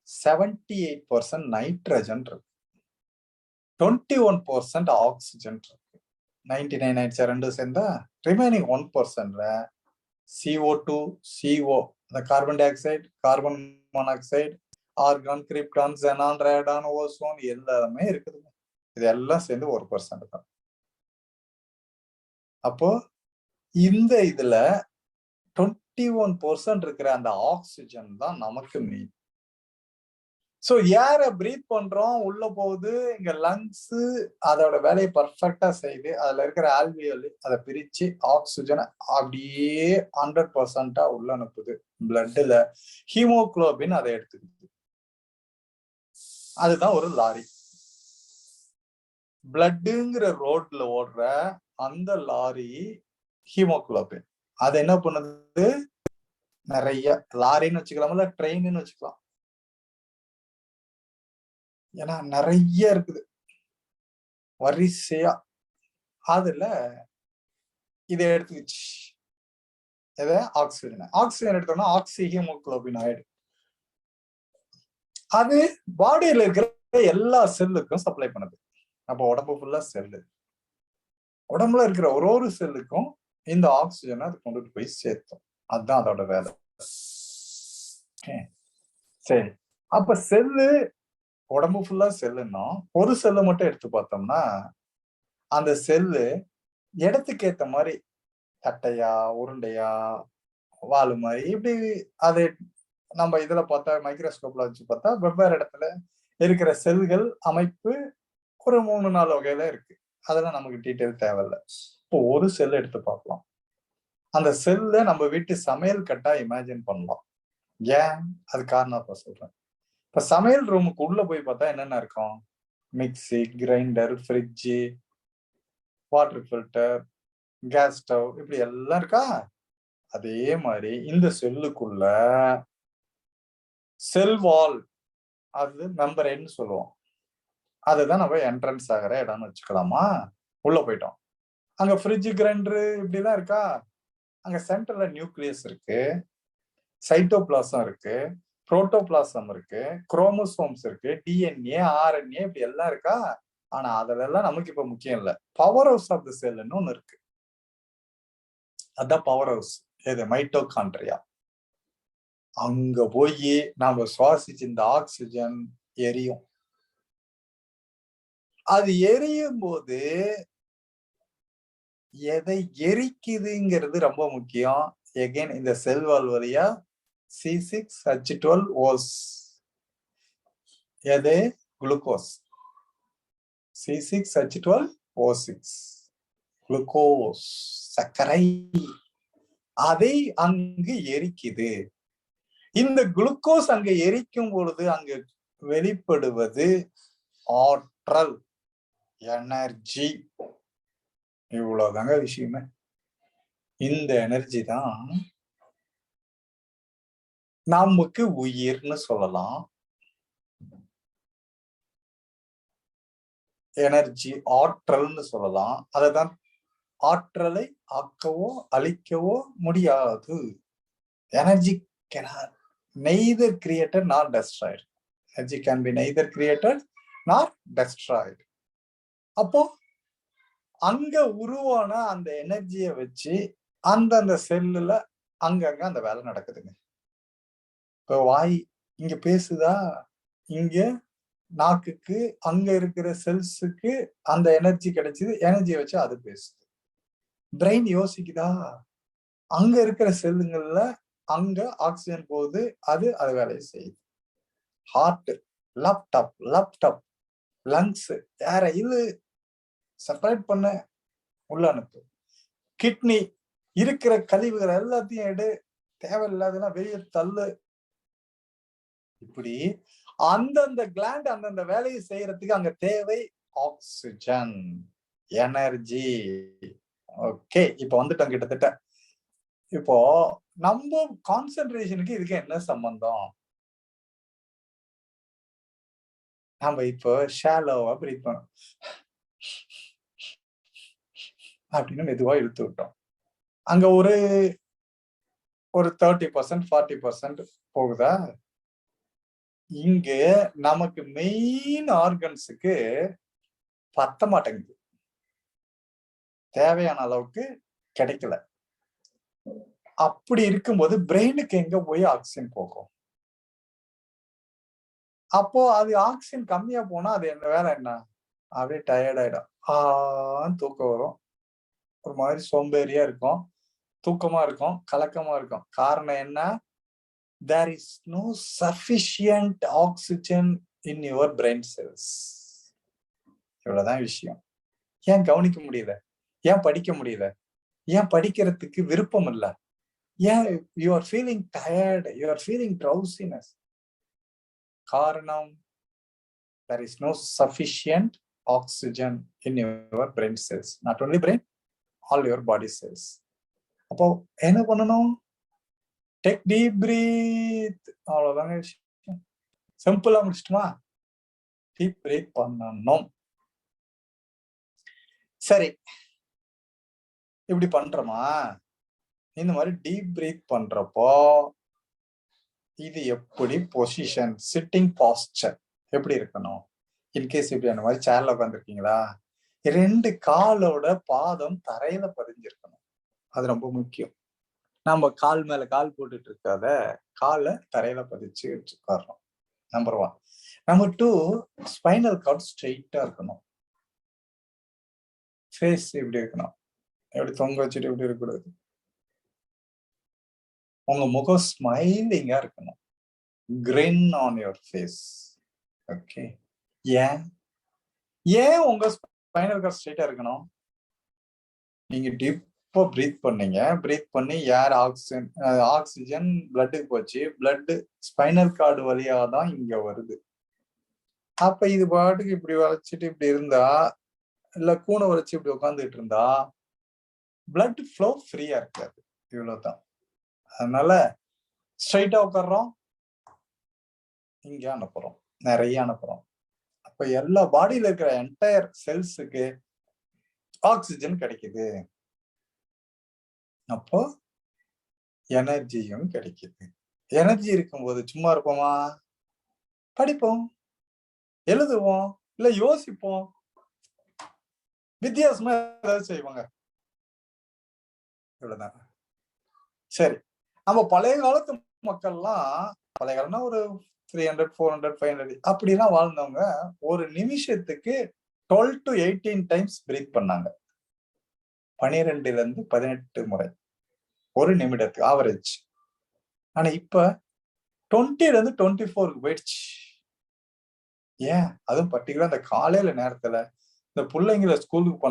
78% நைட்ரஜன் இருக்கு, 21% ஆக்சிஜன் இருக்கு. 99 ரெண்டு சேர்ந்தா ரிமைனிங் 1%ல CO2, CO, அந்த carbon di oxide, carbon monoxide, argon, krypton, xenon, Radon, ozone எல்லாமே இருக்குது. இது எல்லாம் சேர்ந்து 1% தான். அப்போ இந்த இதுல 21% இருக்கிற அந்த ஆக்சிஜன் தான் நமக்கு மெயின். சோ ஏரை பிரீத் பண்றோம், உள்ள போகுது, இங்க லங்ஸ் அதோட வேலையை பர்ஃபெக்டா செய்யுது. அதுல இருக்கிற ஆல்வியோலி அதை பிரிச்சு ஆக்சிஜனை அப்படியே 100% உள்ள அனுப்புது. பிளட்ல ஹீமோகுளோபின் அதை எடுத்துக்குது. அதுதான் ஒரு லாரி. பிளட்டுங்கிற ரோட்ல ஓடுற அந்த லாரி ஹீமோகுளோபின் அது என்ன பண்ணுது, நிறைய லாரின்னு வச்சுக்கலாம்ல, ட்ரெயின்னு வச்சுக்கலாம். ஏன்னா நிறைய இருக்குது வரிசையா. அதுல இதை எடுத்துக்கிச்சு, எதை ஆக்சிஜன். ஆக்சிஜன் எடுத்தோம்னா ஆக்சி ஹீமோகுளோபின் ஆயிடும். அது பாடியில இருக்கிற எல்லா செல்லுக்கும் சப்ளை பண்ணுது. அப்ப உடம்பு ஃபுல்லா செல்லு, உடம்புல இருக்கிற ஒரு செல்லுக்கும் இந்த ஆக்சிஜனை அது கொண்டுட்டு போய் சேர்த்தோம். அதுதான் அதோட வேலை. சரி, அப்ப செல்லு உடம்பு ஃபுல்லா செல்லுன்னா ஒரு செல்லை மட்டும் எடுத்து பார்த்தோம்னா அந்த செல்லு இடத்துக்கு ஏத்த மாதிரி தட்டையா, உருண்டையா, வாலு மாதிரி இப்படி அது நம்ம இதுல பார்த்தா மைக்ரோஸ்கோப்ல வச்சு பார்த்தா வெவ்வேறு இடத்துல இருக்கிற செல்கள் அமைப்பு ஒரு 3-4 வகையில இருக்கு. அதெல்லாம் நமக்கு டீட்டெயில் தேவையில்லை. இப்போ ஒரு செல் எடுத்து பார்க்கலாம். அந்த செல்ல நம்ம வீட்டு சமையல் கட்டா இமேஜின் பண்ணலாம். ஏன் அது காரணம் இப்ப சொல்றேன். இப்ப சமையல் ரூமுக்கு உள்ள போய் பார்த்தா என்னென்ன இருக்கும், mixie, grinder, fridge, water filter, gas stove, இப்படி எல்லாம் இருக்கா. அதே மாதிரி இந்த செல்லுக்குள்ள செல் வால், அது மெம்பரேன்னு சொல்லுவோம். அதுதான் நம்ம என்ட்ரன்ஸ் ஆகிற இடம்னு வச்சுக்கலாமா. உள்ள போயிட்டோம். அங்க ஃப்ரிட்ஜ், கிரைண்டர் இப்படிலாம் இருக்கா. அங்க சென்டர்ல நியூக்ளியஸ் இருக்கு, சைட்டோபிளாசம் இருக்கு, புரோட்டோபிளாசம் இருக்கு, குரோமோசோம்ஸ் இருக்கு, டிஎன்ஏ, ஆர்என்ஏ இப்படி எல்லாம் இருக்கா. ஆனா அதெல்லாம் நமக்கு இப்ப முக்கியம் இல்ல. பவர் ஹவுஸ் ஆஃப் தி செல்னு ஒண்ணு இருக்கு. அதான் பவர் ஹவுஸ். எது? மைட்டோகாண்ட்ரியா. அங்க போய் நாம சுவாசிச்சு இந்த ஆக்சிஜன் எரியும். அது எரியும் போது எதை எரிக்குதுங்கிறது ரொம்ப முக்கியம். எகைன் இந்த செல் வால் வழியா C6H12OS. எது? குளுக்கோஸ். C6H12O6 குளுக்கோஸ், சர்க்கரை. அதை அங்கு எரிக்குது. இந்த குளுக்கோஸ் அங்க எரிக்கும் பொழுது அங்கு வெளிப்படுவது ஆற்றல், எனர்ஜி. இவ்வளவுதாங்க விஷயமே. இந்த எனர்ஜி தான் நமக்கு உயிர்னு சொல்லலாம். எனர்ஜி, ஆற்றல்னு சொல்லலாம். அததான் ஆற்றலை ஆக்கவோ அழிக்கவோ முடியாது. Energy cannot neither created nor destroyed. Energy can be neither created nor destroyed. அப்போ அங்க உருவான அந்த எனர்ஜியை வச்சு அந்தந்த செல்லுல அங்கங்க அந்த வேலை நடக்குதுங்க. இப்போ வாய் இங்க பேசுதா, இங்க நாக்குக்கு அங்க இருக்கிற செல்ஸுக்கு அந்த எனர்ஜி கிடைச்சது, எனர்ஜியை வச்சு அது பேசுது. பிரெயின் யோசிக்குதா, அங்க இருக்கிற செல்லுங்கள்ல அங்க ஆக்சிஜன் போகுது, அது வேலையை செய்யுது. ஹார்ட், லேப்டாப், லங்ஸ், ஏற இது செப்பரேட் பண்ண உள்ள அனுப்பு. கிட்னி இருக்கிற கழிவுகள் எல்லாத்தையும் எடு, தேவையில்லாதெல்லாம் வெளியே தள்ளு. இப்படி அந்தந்த கிளாண்ட் அந்தந்த வேலையை செய்யறதுக்கு அங்க தேவை ஆக்சிஜன், எனர்ஜி. ஓகே, இப்ப வந்துட்டோம் கிட்டத்தட்ட. இப்போ நம்ம கான்சென்ட்ரேஷனுக்கு இதுக்கு என்ன சம்பந்தம்? நம்ம இப்போ ஷாலோவா பிரீத் பண்ணோம் அப்படின்னு மெதுவா இழுத்து விட்டோம். அங்க ஒரு 30% 40% போகுதா? இங்க நமக்கு மெயின் ஆர்கன்ஸுக்கு பத்த மாட்டேங்குது, தேவையான அளவுக்கு கிடைக்கல. அப்படி இருக்கும்போது பிரெயினுக்கு எங்க போய் ஆக்சிஜன் போகும்? அப்போ அது ஆக்சிஜன் கம்மியா போனா அது என்ன வேலை? என்ன? அப்படியே டயர்ட் ஆயிடும், தூக்கம் வரும், ஒரு மாதிரி சோம்பேறியா இருக்கும், தூக்கமா இருக்கும், கலக்கமா இருக்கும். காரணம் என்ன? there is no sufficient oxygen in your brain cells. இவ்வளவுதான் விஷயம். ஏன் கவனிக்க முடியல? ஏன் படிக்க முடியல? ஏன் படிக்கிறதுக்கு விருப்பம் இல்லை? ஏன் you are feeling tired, you are feeling drowsiness? காரணம், there is no sufficient oxygen in your brain cells. Not only brain, all your body cells. அப்போ என்ன பண்ணணும்? Take deep breath. அவ்வளவுதாங்க விஷயம். சிம்பிளா முடிச்சிட்டுமா? டீப் பிரீத் பண்ணணும். சரி, இப்படி பண்றோமா? இந்த மாதிரி டீப் பிரீத் பண்றப்போ இது எப்படி பொசிஷன், சிட்டிங் பாஸ்டர் எப்படி இருக்கணும்? இன்கேஸ் இப்படி அந்த மாதிரி சேர்ல உட்காந்துருக்கீங்களா, 2 காலோட பாதம் தரையில பதிஞ்சிருக்கணும். அது ரொம்ப முக்கியம். நம்ம கால் மேல கால் போட்டுட்டு இருக்காத, காலை தரையில பதிச்சு உட்காரணும். நம்பர் 1. நம்பர் 2, ஸ்பைனல் கார்ட் ஸ்ட்ரெயிட்டா இருக்கணும். ஃபேஸ் இப்படி இருக்கணும், எப்படி தொங்க வச்சுட்டு இப்படி இருக்கக்கூடாது. உங்க முகம் ஸ்மைலிங்கா இருக்கணும். Grin on your face. Okay. ஏன் உங்க ஸ்பைனல் கார்ட் ஸ்ட்ரெயிட்டா இருக்கணும்? நீங்க டீப்பா பிரீத் பண்ணீங்க, பிரீத் பண்ணி ஏர் ஆக்சிஜன் பிளட்டுக்கு போச்சு, பிளட் ஸ்பைனல் கார்டு வழியா தான் இங்க வருது. அப்ப இது பாட்டுக்கு இப்படி வளைச்சிட்டு இப்படி இருந்தா, இல்ல கூனை வளைச்சு இப்படி உட்காந்துட்டு இருந்தா பிளட் ஃப்ளோ ஃப்ரீயா இருக்காது. இவ்வளவுதான். அதனால ஸ்ட்ரைட்டா உட்கார்றோம், இங்க அனுப்புறோம், நிறைய அனுப்புறோம். அப்ப எல்லா பாடியில இருக்கிற என்டையர் செல்ஸுக்கு ஆக்சிஜன் கிடைக்குது. அப்போ எனர்ஜியும் கிடைக்குது. எனர்ஜி இருக்கும்போது சும்மா இருப்போமா? படிப்போம், எழுதுவோம், இல்ல யோசிப்போம், வித்தியாசமா ஏதாவது செய்வாங்க. இவ்வளவுதான். சரி, நம்ம பழைய காலத்து மக்கள்லாம், பழைய காலம்னா ஒரு 300, 400, 500 அப்படிலாம் வாழ்ந்தவங்க ஒரு நிமிஷத்துக்கு 12 to 18 டைம்ஸ் பிரீத் பண்ணாங்க. 12 இருந்து 18 முறை ஒரு நிமிடத்துக்கு ஆவரேஜ். ஆனா இப்ப 20 இருந்து 24க்கு போயிடுச்சு. ஏன்? அதுவும் பர்ட்டிகுலரா இந்த காலையில நேரத்துல இந்த புள்ளைங்கள ஸ்கூலுக்கு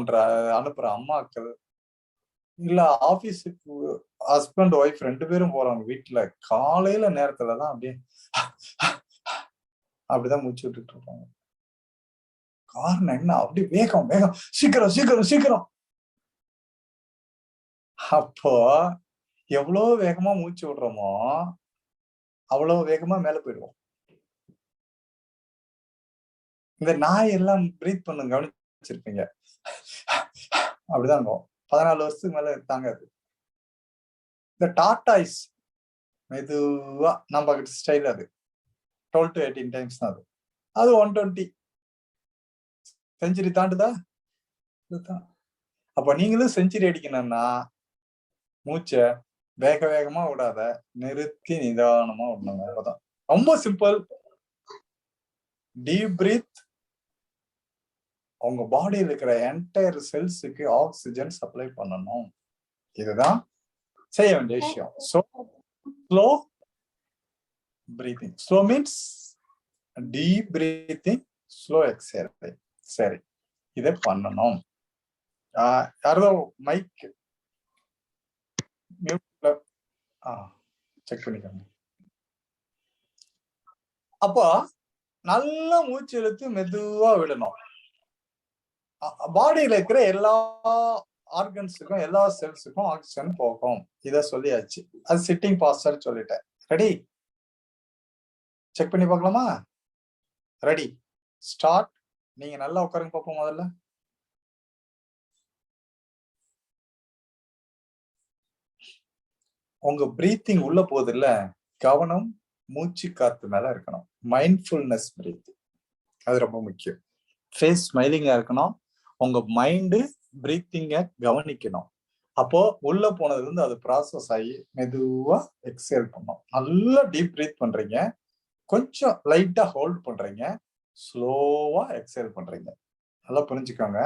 அனுப்புற அம்மாக்கள், இல்ல ஆபீஸுக்கு ஹஸ்பண்ட், ஒய்ஃப் 2 பேரும் போறவங்க வீட்ல காலையில நேரத்துல தான் அப்படியே அப்படிதான் மூச்சு விட்டுட்டு இருப்பாங்க. காரணம் என்ன? அப்படி வேகம், வேகம், சீக்கிரம், சீக்கிரம், சீக்கிரம். அப்போ எவ்வளவு வேகமா மூச்சு விடுறோமோ, அவ்வளவு வேகமா மேல போயிடுவோம். இந்த நாய் எல்லாம் பிரீத் பண்ணும் கவனிச்சிருப்பீங்க. அப்படிதான் இருக்கும். 14 வருஷத்துக்கு மேல தாங்காது. இந்த டார்டாய்ஸ் மெதுவா நம்ம ஸ்டைல் அது. 12 to 18 டைம்ஸ் தான் அது. அது 120 செஞ்சுரி தாண்டுதா? இதுதான். அப்ப நீங்களும் செஞ்சுரி அடிக்கணும்னா மூச்ச வேக வேகமா விடாத, நிறுத்தி நிதானமா விடணும். அவ்வளவுதான். ரொம்ப சிம்பிள். Deep breath. உங்க பாடியில இருக்கிற என்டையர் செல்ஸுக்கு ஆக்சிஜன் சப்ளை பண்ணணும். இதுதான் செய்ய வேண்டிய விஷயம். So slow breathing. Slow means deep breathing, slow exhaling. சரி, இதை பண்ணணும். யாரோ மைக் மியூட்ல செக் பண்ணிக்கோங்க. அப்போ நல்லா மூச்சு இழுத்து மெதுவா விடணும். பாடியில இருக்கிற எல்லா ஆர்கன்ஸுக்கும், எல்லா செல்ஸுக்கும் ஆக்சிஜன் போகும். இத சொல்லியாச்சு. அது சிட்டிங் பாஸ்டர் சொல்லிட்டேன். ரெடி? செக் பண்ணி பார்க்கலாமா? Ready, start. நீங்க நல்லா உட்காருங்க பார்ப்போம் முதல்ல. உங்க பிரீத்திங் உள்ள போகுது இல்ல, கவனம் மூச்சு காத்து மேல இருக்கணும். மைண்ட்ஃபுல்னஸ் பிரீத்திங், அது ரொம்ப முக்கியம். ஃபேஸ் ஸ்மைலிங்கா இருக்கணும். உங்க மைண்டு பிரீத்திங்க கவனிக்கணும். அப்போ உள்ள போனதுல இருந்து அது ப்ராசஸ் ஆகி மெதுவா எக்ஸேல் பண்ணும். நல்லா டீப் பிரீத் பண்றீங்க, கொஞ்சம் லைட்டா ஹோல்ட் பண்றீங்க, ஸ்லோவா எக்ஸேல் பண்றீங்க. நல்லா புரிஞ்சுக்கோங்க.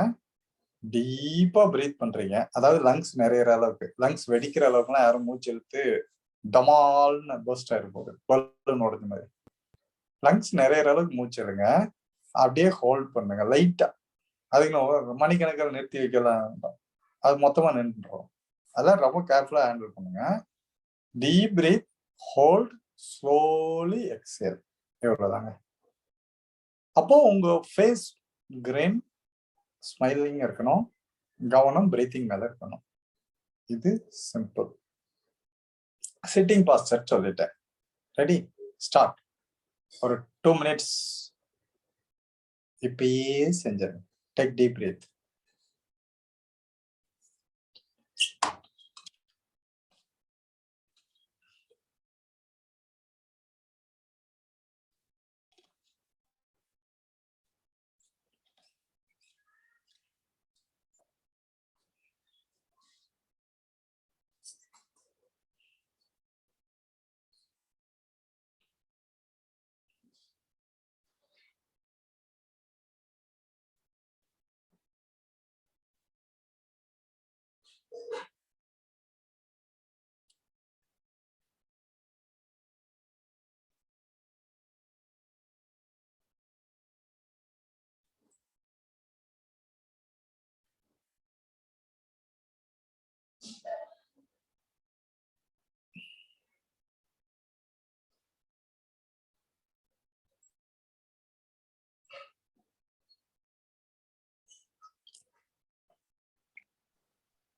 டீப்பா பிரீத் பண்றீங்க, அதாவது லங்ஸ் நிறையற அளவுக்கு, லங்ஸ் வெடிக்கிற அளவுக்குலாம் யாரும் மூச்சு இழுத்து டமால்னு பர்ஸ்ட் ஆயிருப்போது, பலூன் உடைஞ்ச மாதிரி. லங்ஸ் நிறையற அளவுக்கு மூச்சு எடுங்க, அப்படியே ஹோல்ட் பண்ணுங்க லைட்டா. அதுக்கு மணிக்கணக்கில் நிறுத்தி வைக்கலாம், அது மொத்தமா நின்றுடும். அதான் ரொம்ப கேர்ஃபுல்லா ஹேண்டில் பண்ணுங்க. Deep breath, hold, slowly exhale. இவ்வளவுதாங்க. அப்போ உங்க ஃபேஸ் கிரின், ஸ்மைலிங் இருக்கணும், கவனம் பிரீத்திங் மேல இருக்கணும். இது சிம்பிள். சிட்டிங் பாஸ்டர் சொல்லிட்டேன். Ready, start. ஒரு 2 minutes இப்பயே செஞ்சிருங்க. Take deep breath.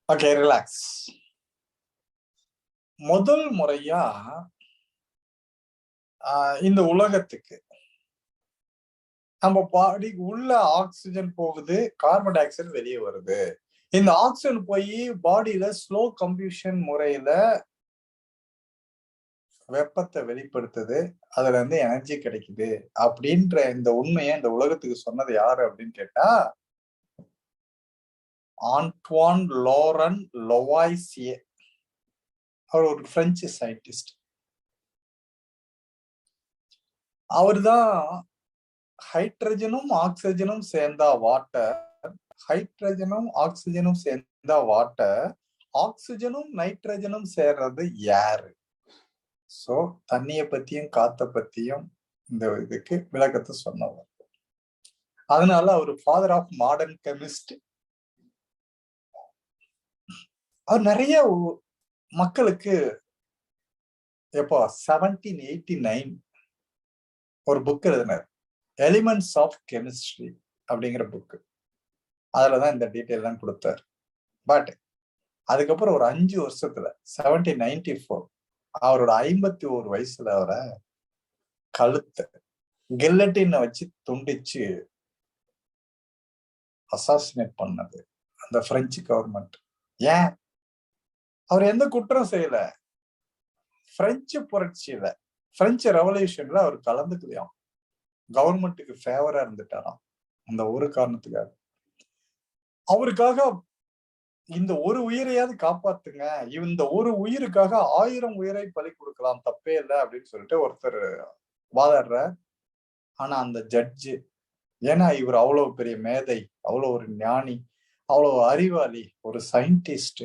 Okay, relax. முதல் முறையா இந்த உலகத்துக்கு நம்ம பாடிக்கு உள்ள ஆக்சிஜன் போகுது, கார்பன் டை ஆக்சைடு வெளியே வருது. இந்த ஆக்சிஜன் போய் பாடியில ஸ்லோ கம்பஷன் முறையில வெப்பத்தை வெளிப்படுத்துது, அதுல இருந்து எனர்ஜி கிடைக்குது அப்படின்ற இந்த உண்மையை இந்த உலகத்துக்கு சொன்னது யாரு அப்படின்னு கேட்டா, ஆண்ட்வான் லோரன் லொவாய்சியே. அவர் ஒரு பிரெஞ்சு சயின்டிஸ்ட். அவர்தான் ஹைட்ரஜனும் ஆக்சிஜனும் சேர்ந்தா வாட்டர், ஹைட்ரஜனும் ஆக்சிஜனும் சேர்ந்தா வாட்டர், ஆக்சிஜனும் நைட்ரஜனும் சேர்றது ஏர். சோ தண்ணிய பத்தியும் காத்த பத்தியும் இந்த இதுக்கு விளக்கத்தை சொன்னவர். அதனால அவர் ஃபாதர் ஆஃப் மாடர்ன் கெமிஸ்ட். அவர் நிறைய மக்களுக்கு எப்போ 1789 ஒரு புக் எழுதினார், எலிமெண்ட்ஸ் ஆஃப் கெமிஸ்ட்ரி அப்படிங்கிற புக். அதுலதான் இந்த டீட்டெயில் எல்லாம் கொடுத்தார். பட் அதுக்கப்புறம் ஒரு 5 வருஷத்துல 1794 அவரோட 51 வயசுல அவரை கழுத்தை கில்லட்டினை வச்சு துண்டிச்சு அசாசினேட் பண்ணது அந்த பிரெஞ்சு கவர்மெண்ட். ஏன்? அவர் எந்த குற்றம் செய்யல. பிரெஞ்சு புரட்சியில, பிரெஞ்சு ரெவல்யூஷன்ல அவர் கலந்துக்கலையாம். கவர்மெண்ட்டுக்கு ஃபேவரா இருந்துட்டாராம். அந்த ஒரு காரணத்துக்காக. அவருக்காக இந்த ஒரு உயிரையாவது காப்பாத்துங்க, இந்த ஒரு உயிருக்காக 1000 உயிரை பலி கொடுக்கலாம், தப்பே இல்லை அப்படின்னு சொல்லிட்டு ஒருத்தர் வாதாடுற. ஆனா அந்த ஜட்ஜு, ஏன்னா இவர் அவ்வளவு பெரிய மேதை, அவ்வளவு ஒரு ஞானி, அவ்வளவு அறிவாளி, ஒரு சயின்டிஸ்ட்,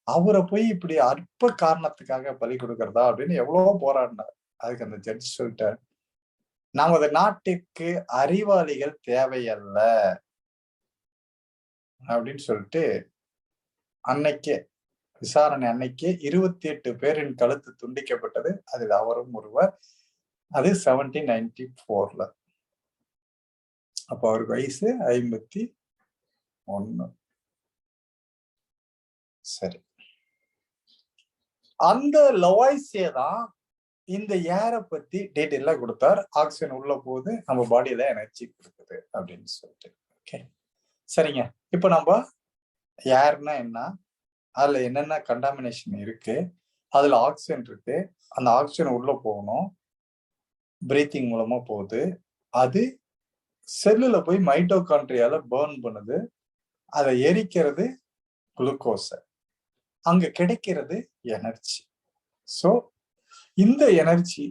அவரை போய் இப்படி அற்ப காரணத்துக்காக பலி கொடுக்கறதா அப்படின்னு எவ்வளவோ போராடினார். அதுக்கு அந்த ஜட்ஜ் சொல்லிட்டார், நமது நாட்டுக்கு அறிவாளிகள் தேவையல்ல அப்படின்னு சொல்லிட்டு அன்னைக்கே விசாரணை அன்னைக்கே 28 பேரின் கழுத்து துண்டிக்கப்பட்டது. அதில் அவரும் ஒருவர். அது 1794. அப்ப அவருக்கு வயசு 51. சரி, அந்த லொவாய்சியே தான் இந்த ஏரை பத்தி டீட்டெயிலா கொடுத்தார். ஆக்சிஜன் உள்ள போகுது, நம்ம பாடியில எனர்ஜி கொடுக்குது அப்படின்னு சொல்லிட்டு. ஓகே, சரிங்க. இப்ப நம்ம ஏர்னா என்ன, அதுல என்னென்ன கண்டாமினேஷன் இருக்கு, அதுல ஆக்சிஜன் இருக்கு, அந்த ஆக்சிஜன் உள்ள போகணும், பிரீத்திங் மூலமா போகுது, அது செல்லுல போய் மைட்டோகாண்ட்ரியால பர்ன் பண்ணுது, அதை எரிக்கிறது குளுக்கோஸ, அங்க கிடைக்கிறது எனர்ஜி. சோ இந்த எனர்ஜி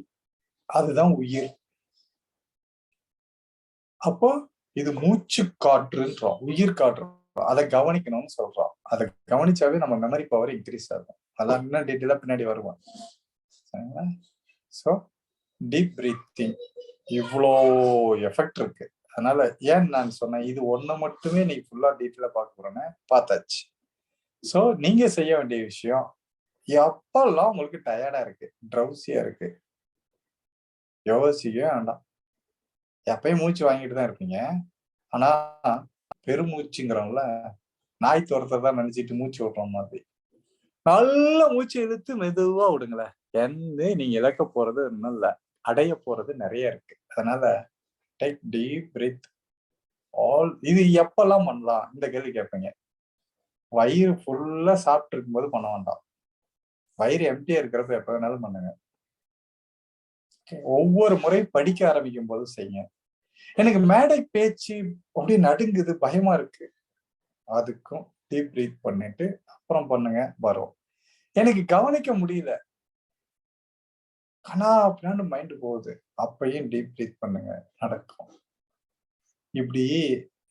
அதுதான் உயிர். அப்போ இது மூச்சு காற்றுன்றோம், உயிர் காற்று. அதை கவனிக்கணும்னு சொல்றோம். அதை கவனிச்சாவே நம்ம மெமரி பவர் இன்க்ரீஸ் ஆகும். அதெல்லாம் இன்னும் டீட்டெயிலா பின்னாடி வருவோம். சரிங்களா? சோ டீப் பிரீத்திங் இவ்வளோ எஃபெக்ட் இருக்கு. அதனால ஏன் நான் சொன்னேன், இது ஒண்ணு மட்டுமே நீ ஃபுல்லா டீட்டெயிலா பார்க்க போறேன்னு பார்த்தாச்சு. சோ நீங்க செய்ய வேண்டிய விஷயம், எப்பெல்லாம் உங்களுக்கு டயர்டா இருக்கு, ட்ரௌசியா இருக்கு, யோசிக்கவே வேண்டாம். எப்பயும் மூச்சு வாங்கிட்டு தான் இருப்பீங்க. ஆனா பெருமூச்சுங்கிறவங்கள நாய் துரத்துறதா நினைச்சிட்டு மூச்சு விடுற மாதிரி நல்ல மூச்சு இழுத்து மெதுவா விடுங்களேன். நீங்க இழக்க போறது இன்னும் இல்ல, அடைய போறது நிறைய இருக்கு. அதனால டேக் டீப் பிரீத். இது எப்பெல்லாம் பண்ணலாம் இந்த கேள்வி கேட்பீங்க. வயிறு ஃபுல்லா சாப்பிட்டு இருக்கும்போது பண்ண வேண்டாம். வயிறு எம்டியா இருக்கிறப்ப எப்ப வேணாலும் பண்ணுங்க. ஒவ்வொரு முறை படிக்க ஆரம்பிக்கும் போது செய்யுங்க. எனக்கு மேடை பேச்சு அப்படி நடுங்குது, பயமா இருக்கு, அதுக்கும் டீப் பிரீத் பண்ணிட்டு அப்புறம் பண்ணுங்க, வரும். எனக்கு கவனிக்க முடியல, கனா அப்படின்னு மைண்ட் போகுது, அப்பயும் டீப் பிரீத் பண்ணுங்க, நடக்கும். இப்படி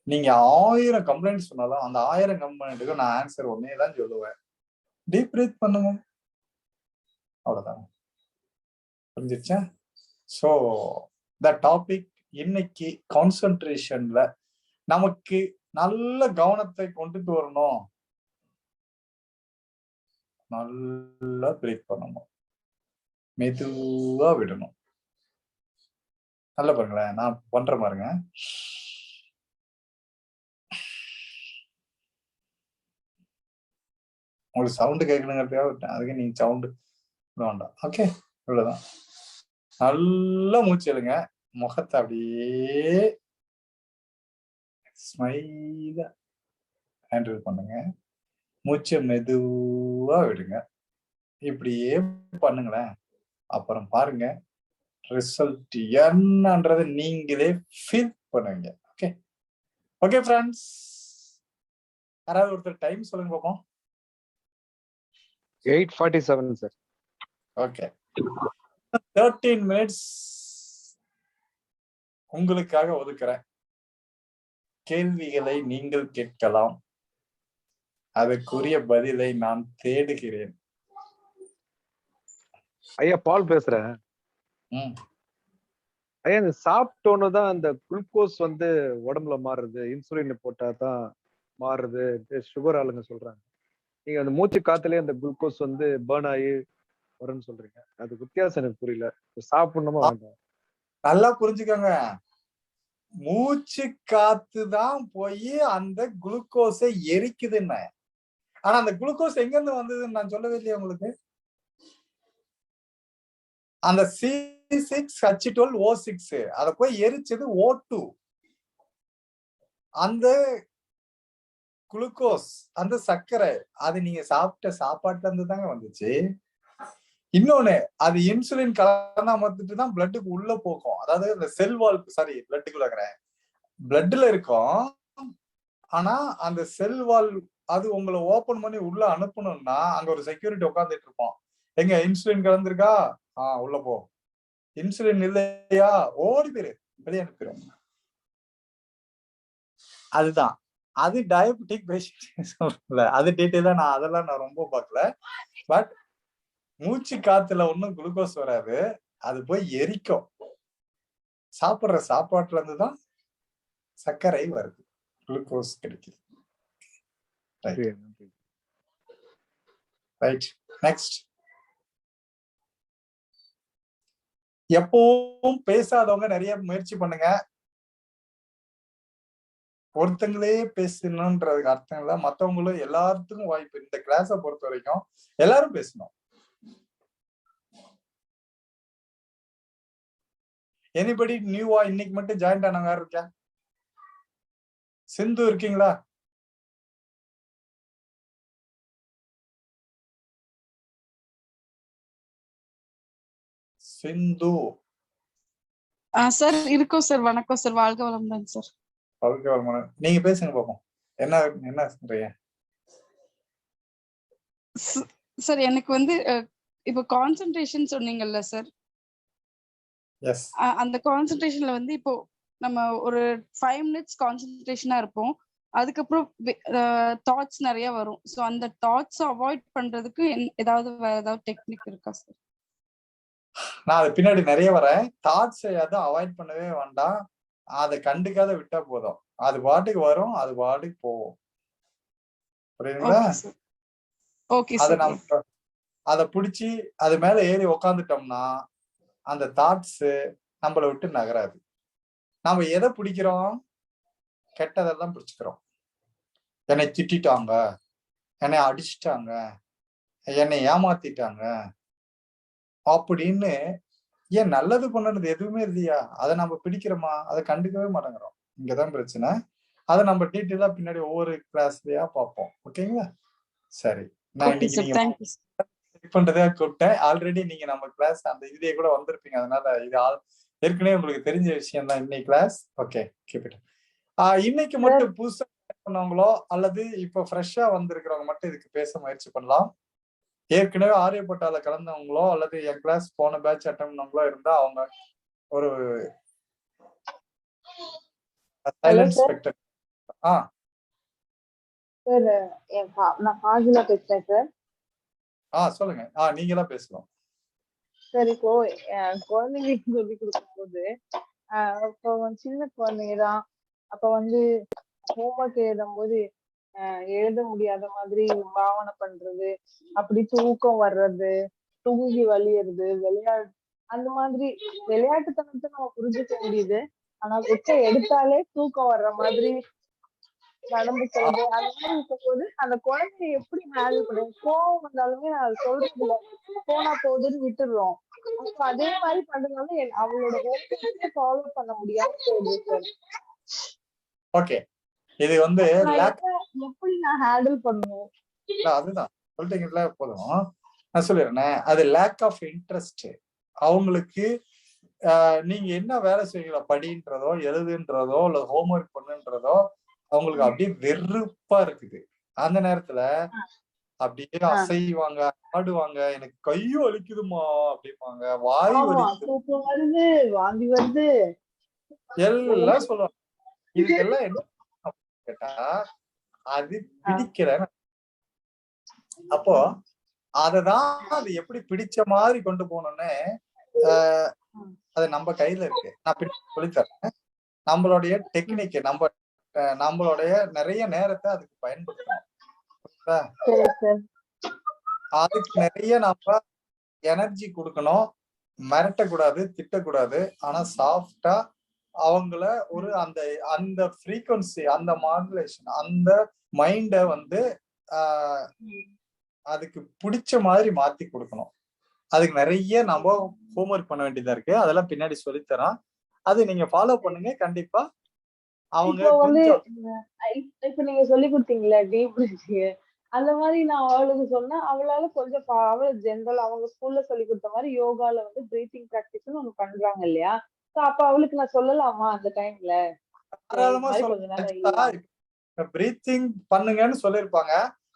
நீங்க 1000 கம்ப்ளைண்ட் சொன்னாலும் அந்த 1000 கம்ப்ளைண்ட்டுக்கும் நான் ஆன்சர் ஒன்னே தான் சொல்லுவேன், டீப் பிரீத் பண்ணுங்க, அவ்வளவுதான். புரிஞ்சிருச்சா? சோ த டாபிக் இன்னைக்கு கான்சென்ட்ரேஷன்ல நமக்கு நல்ல கவனத்தை கொண்டுட்டு வரணும். நல்லா பிரீத் பண்ணணும், மெதுவா விடணும். நல்லா பாருங்களேன், நான் பண்ற பாருங்க. உங்களுக்கு சவுண்ட் கேட்கணுங்கிறதுக்காக விட்டேன், அதுக்கு நீங்க சவுண்ட் வேண்டாம். ஓகே, இவ்வளவுதான். நல்லா மூச்சு எடுங்க, முகத்தை அப்படியே ஸ்மைலா ஹேண்டில் பண்ணுங்க, மூச்சை மெதுவா விடுங்க. இப்படியே பண்ணுங்களேன். அப்புறம் பாருங்க ரிசல்ட் என்னன்றது நீங்களே ஃபீல் பண்ணுவீங்க. ஓகே ஓகே ஃப்ரெண்ட்ஸ், யாராவது ஒருத்தர் டைம் சொல்லுங்க பாப்போம். 8:47 சார். ஓகே 13 மினிட்ஸ் உங்களுக்காக ஒதுக்குறேன். கேள்விகளை நீங்கள் கேட்கலாம், அதற்குரிய பதிலை நான் தேடுகிறேன். ஐயா பால் பேசுறேன். ஐயா இந்த சாப்பிட்டோன்னு தான் அந்த குளுக்கோஸ் வந்து உடம்புல மாறுது, இன்சுலின் போட்டா தான் மாறுது சுகர் ஆளுங்க சொல்றாங்க. நீங்க அந்த மூச்சு காத்துலயே அந்த குளுக்கோஸ் வந்து பேர்ன் ஆகி வரும்னு சொல்றீங்க, அது வித்தியாசம் எனக்கு புரியல. சாப்பிடணுமா வேண்டாம்? நல்லா புரிஞ்சுக்கோங்க, மூச்சு காத்து தான் போய் அந்த குளுக்கோஸை எரிக்குதுன்னு. ஆனா அந்த குளுக்கோஸ் எங்க இருந்து வந்ததுன்னு நான் சொல்லவே இல்லையா உங்களுக்கு? அந்த C6H12O6 அத போய் எரிச்சது O2. அந்த குளுக்கோஸ், அந்த சர்க்கரை, அது நீங்க சாப்பிட்ட சாப்பாட்டுல இருந்து தாங்க வந்துச்சு. இன்னொன்னு, அது இன்சுலின் கலந்தா மட்டும் தான் பிளட்டுக்கு உள்ள போகும். அதாவது இந்த செல் வால், சாரி பிளட்டுக்குள்ள பிளட்ல இருக்கும். ஆனா அந்த செல் வால் அது உங்களை ஓபன் பண்ணி உள்ள அனுப்பணும்னா அங்க ஒரு செக்யூரிட்டி உட்கார்ந்துட்டு இருப்போம். எங்க இன்சுலின் கலந்துருக்கா? உள்ள போ. இன்சுலின் இல்லையா? ஓடி போயிரு, வெளியே அனுப்பிடும். அதுதான், அது டயபெட்டிக் பேஷண்ட் சொல்றேன்ல, அது டீட்டெயிலா அதெல்லாம் நான் ரொம்ப பார்க்கல. பட் மூச்சு காத்துல ஒன்னும் குளுக்கோஸ் வராது, அது போய் எரிக்கும். சாப்பிடுற சாப்பாட்டுல இருந்துதான் சர்க்கரை வருது, குளுக்கோஸ் கிடைக்குது. Right, next. எப்பவும் பேசாதவங்க நிறைய முயற்சி பண்ணுங்க. ஒருத்தங்களே பேசணும்ன்றதுக்கு அர்த்தம் இல்ல, மத்தவங்களும் எல்லாத்துக்கும் வாய்ப்பு. இந்த கிளாஸை பொறுத்த வரைக்கும் எல்லாரும் பேசணும். எனிபடி நியூவா இன்னைக்கு மட்டும் ஜாயின் ஆனவங்க யாரும் இருக்கா? சிந்து இருக்கீங்களா? சிந்து சார் இருக்கோம் சார். வணக்கம் சார், வாழ்க வளமுடன் சார். வாழ்க வளமுடன். நீங்க பேசுங்க பாப்போம், என்ன சொல்றீங்க? சார் எனக்கு வந்து இப்போ கான்சென்ட்ரேஷன் சொன்னீங்கல்ல சார், அந்த கான்சென்ட்ரேஷன்ல வந்து இப்போ நம்ம ஒரு 5 மினிட்ஸ் கான்சென்ட்ரேஷனா இருப்போம், அதுக்கப்புறம் தாட்ஸ் நிறைய வரும். ஸோ அந்த தாட்ஸ் அவாய்ட் பண்றதுக்கு வேற ஏதாவது டெக்னிக் இருக்கா சார்? நான் அது பின்னாடி நிறைய வரேன். தாட்ஸ் எதுவும் அவாய்ட் பண்ணவே வேண்டாம், அதை கண்டுக்காத விட்டா போதும். அது பாட்டுக்கு வரும், அது பாட்டுக்கு போகும். புரியுதுங்களா? அதை பிடிச்சி அது மேல ஏறி உக்காந்துட்டோம்னா அந்த தாட்ஸ் நம்மளை விட்டு நகராது. நாம எதை பிடிக்கிறோம்? கெட்டதெல்லாம் பிடிச்சுக்கிறோம். என்னை திட்டாங்க, என்னை அடிச்சுட்டாங்க, என்னை ஏமாத்திட்டாங்க அப்படின்னு. ஏன் நல்லது பண்ணது எதுவுமே இல்லையா? அதை நம்ம பிடிக்கிறோமா? அதை கண்டுக்கவே மாட்டேங்கிறோம். இங்கதான் பிரச்சனை. அதை நம்ம டீட்டெயிலா பின்னாடி ஒவ்வொரு கிளாஸ்லயா பார்ப்போம். ஓகேங்களா? சரி, நான் இன்னைக்கு நீங்க பண்றதா கூப்பிட்டேன். ஆல்ரெடி நீங்க நம்ம கிளாஸ் அந்த இதே கூட வந்திருப்பீங்க, அதனால இது ஏற்கனவே உங்களுக்கு தெரிஞ்ச விஷயம் தான் இன்னைக்கு கிளாஸ். Okay, keep it. இன்னைக்கு மட்டும் புதுசா பண்ணவங்களோ அல்லது இப்ப ஃப்ரெஷ்ஷா வந்திருக்கிறவங்க மட்டும் இதுக்கு பேச முயற்சி பண்ணலாம். ஏற்கனவே ஆரியப்பட்டால கலந்தவங்களோ அல்லது என் கிளாஸ் போன பேட்ச் அட்டன் பண்ணவங்களோ இருந்தா அவங்க ஒரு சைலன்ஸ் ஸ்பெக்டர். சார் நான் ஃபாஜிலா பேசுறேன் சார். சொல்லுங்க. நீங்களா பேசலாம் சார். இப்போ குழந்தைங்களுக்கு சொல்லி கொடுக்கும் போது இப்போ சின்ன குழந்தைங்க தான், அப்ப வந்து ஹோம்ஒர்க் எழுதும் போது எழுத முடியாத மாதிரி பாவனை பண்றது, அப்படி தூக்கம் வர்றது, தூங்கி வலியறது, அந்த மாதிரி விளையாட்டுத்தனத்தை நம்ம புரிஞ்சுக்க முடியுது. ஆனா புக்கை எடுத்தாலே தூக்கம் வர்ற மாதிரி நடந்து போகுது. அந்த மாதிரி இருக்கும் போது அந்த குழந்தைய எப்படி ஹேண்டில் பண்ணுவோம்? கோவம் வந்தாலுமே நான் சொல்றது இல்லை, போனா போகுதுன்னு விட்டுடுறோம். அப்ப அதே மாதிரி பண்றதுனால அவளோட ஹோம்ஒர்க்கே ஃபாலோ பண்ண முடியாம போகுது சார். ஓகே, இது வந்து எப்படி நான் ஹேண்டில் பண்ணுவோம்? அதுதான் சொல்லிட்டீங்கல்ல, போதும் நான் சொல்லிடுறேன். அது லேக் ஆஃப் இன்ட்ரெஸ்ட். அவங்களுக்கு நீங்க என்ன வேலை செய்யல, படின்றதோ எழுதுன்றதோ இல்ல ஹோம்ஒர்க் பண்ணுன்றதோ அவங்களுக்கு அப்படியே வெறுப்பா இருக்குது. அந்த நேரத்துல அப்படியே அசைவாங்க, ஆடுவாங்க, எனக்கு கையும் வலிக்குதுமா அப்படிம்பாங்க, வாய் வலிக்குது, தூக்கம் வருது, வாந்தி வருது, எல்லாம் சொல்லுவாங்க. இதுக்கெல்லாம் என்ன கேட்டா அது பிடிக்கல. அப்போ அததான் அது எப்படி பிடிச்ச மாதிரி கொண்டு போகணும்னு அது நம்ம கையில இருக்கு. நான் பின்னாடி சொல்லித்தரேன். நம்மளுடைய டெக்னிக், நம்மளுடைய நிறைய நேரத்தை அதுக்கு பயன்படுத்தணும். அதுக்கு நிறைய நம்ம எனர்ஜி கொடுக்கணும். மிரட்டக்கூடாது, திட்டக்கூடாது. ஆனா சாஃப்டா அவங்கள ஒரு அந்த ஃப்ரீக்வன்சி, அந்த மாடுலேஷன், அந்த மைண்ட வந்து அதுக்கு பிடிச்ச மாதிரி மாத்தி கொடுக்கணும். அதுக்கு நிறைய நம்ம ஹோம்ஒர்க் பண்ண வேண்டியதா இருக்கு. அதெல்லாம் பின்னாடி சொல்லித்தரோம். அது நீங்க ஃபாலோ பண்ணுங்க. கண்டிப்பா அவங்க கொஞ்சம் இப்ப நீங்க சொல்லி கொடுத்தீங்களா டீப் பிரீத்திங், அந்த மாதிரி நான் அவளுக்கு சொன்னா அவளால கொஞ்சம் அவள ஜென்ரல் அவங்க ஸ்கூல்ல சொல்லி கொடுத்த மாதிரி யோகால வந்து பிரீத்திங் பிராக்டிஸ் ஒண்ணு பண்றாங்க இல்லையா? அப்ப அவளுக்கு நான் சொல்லலாமா அந்த டைம்ல? பிரீத்திங் பண்ணுங்கன்னு சொல்லிருப்பாங்க.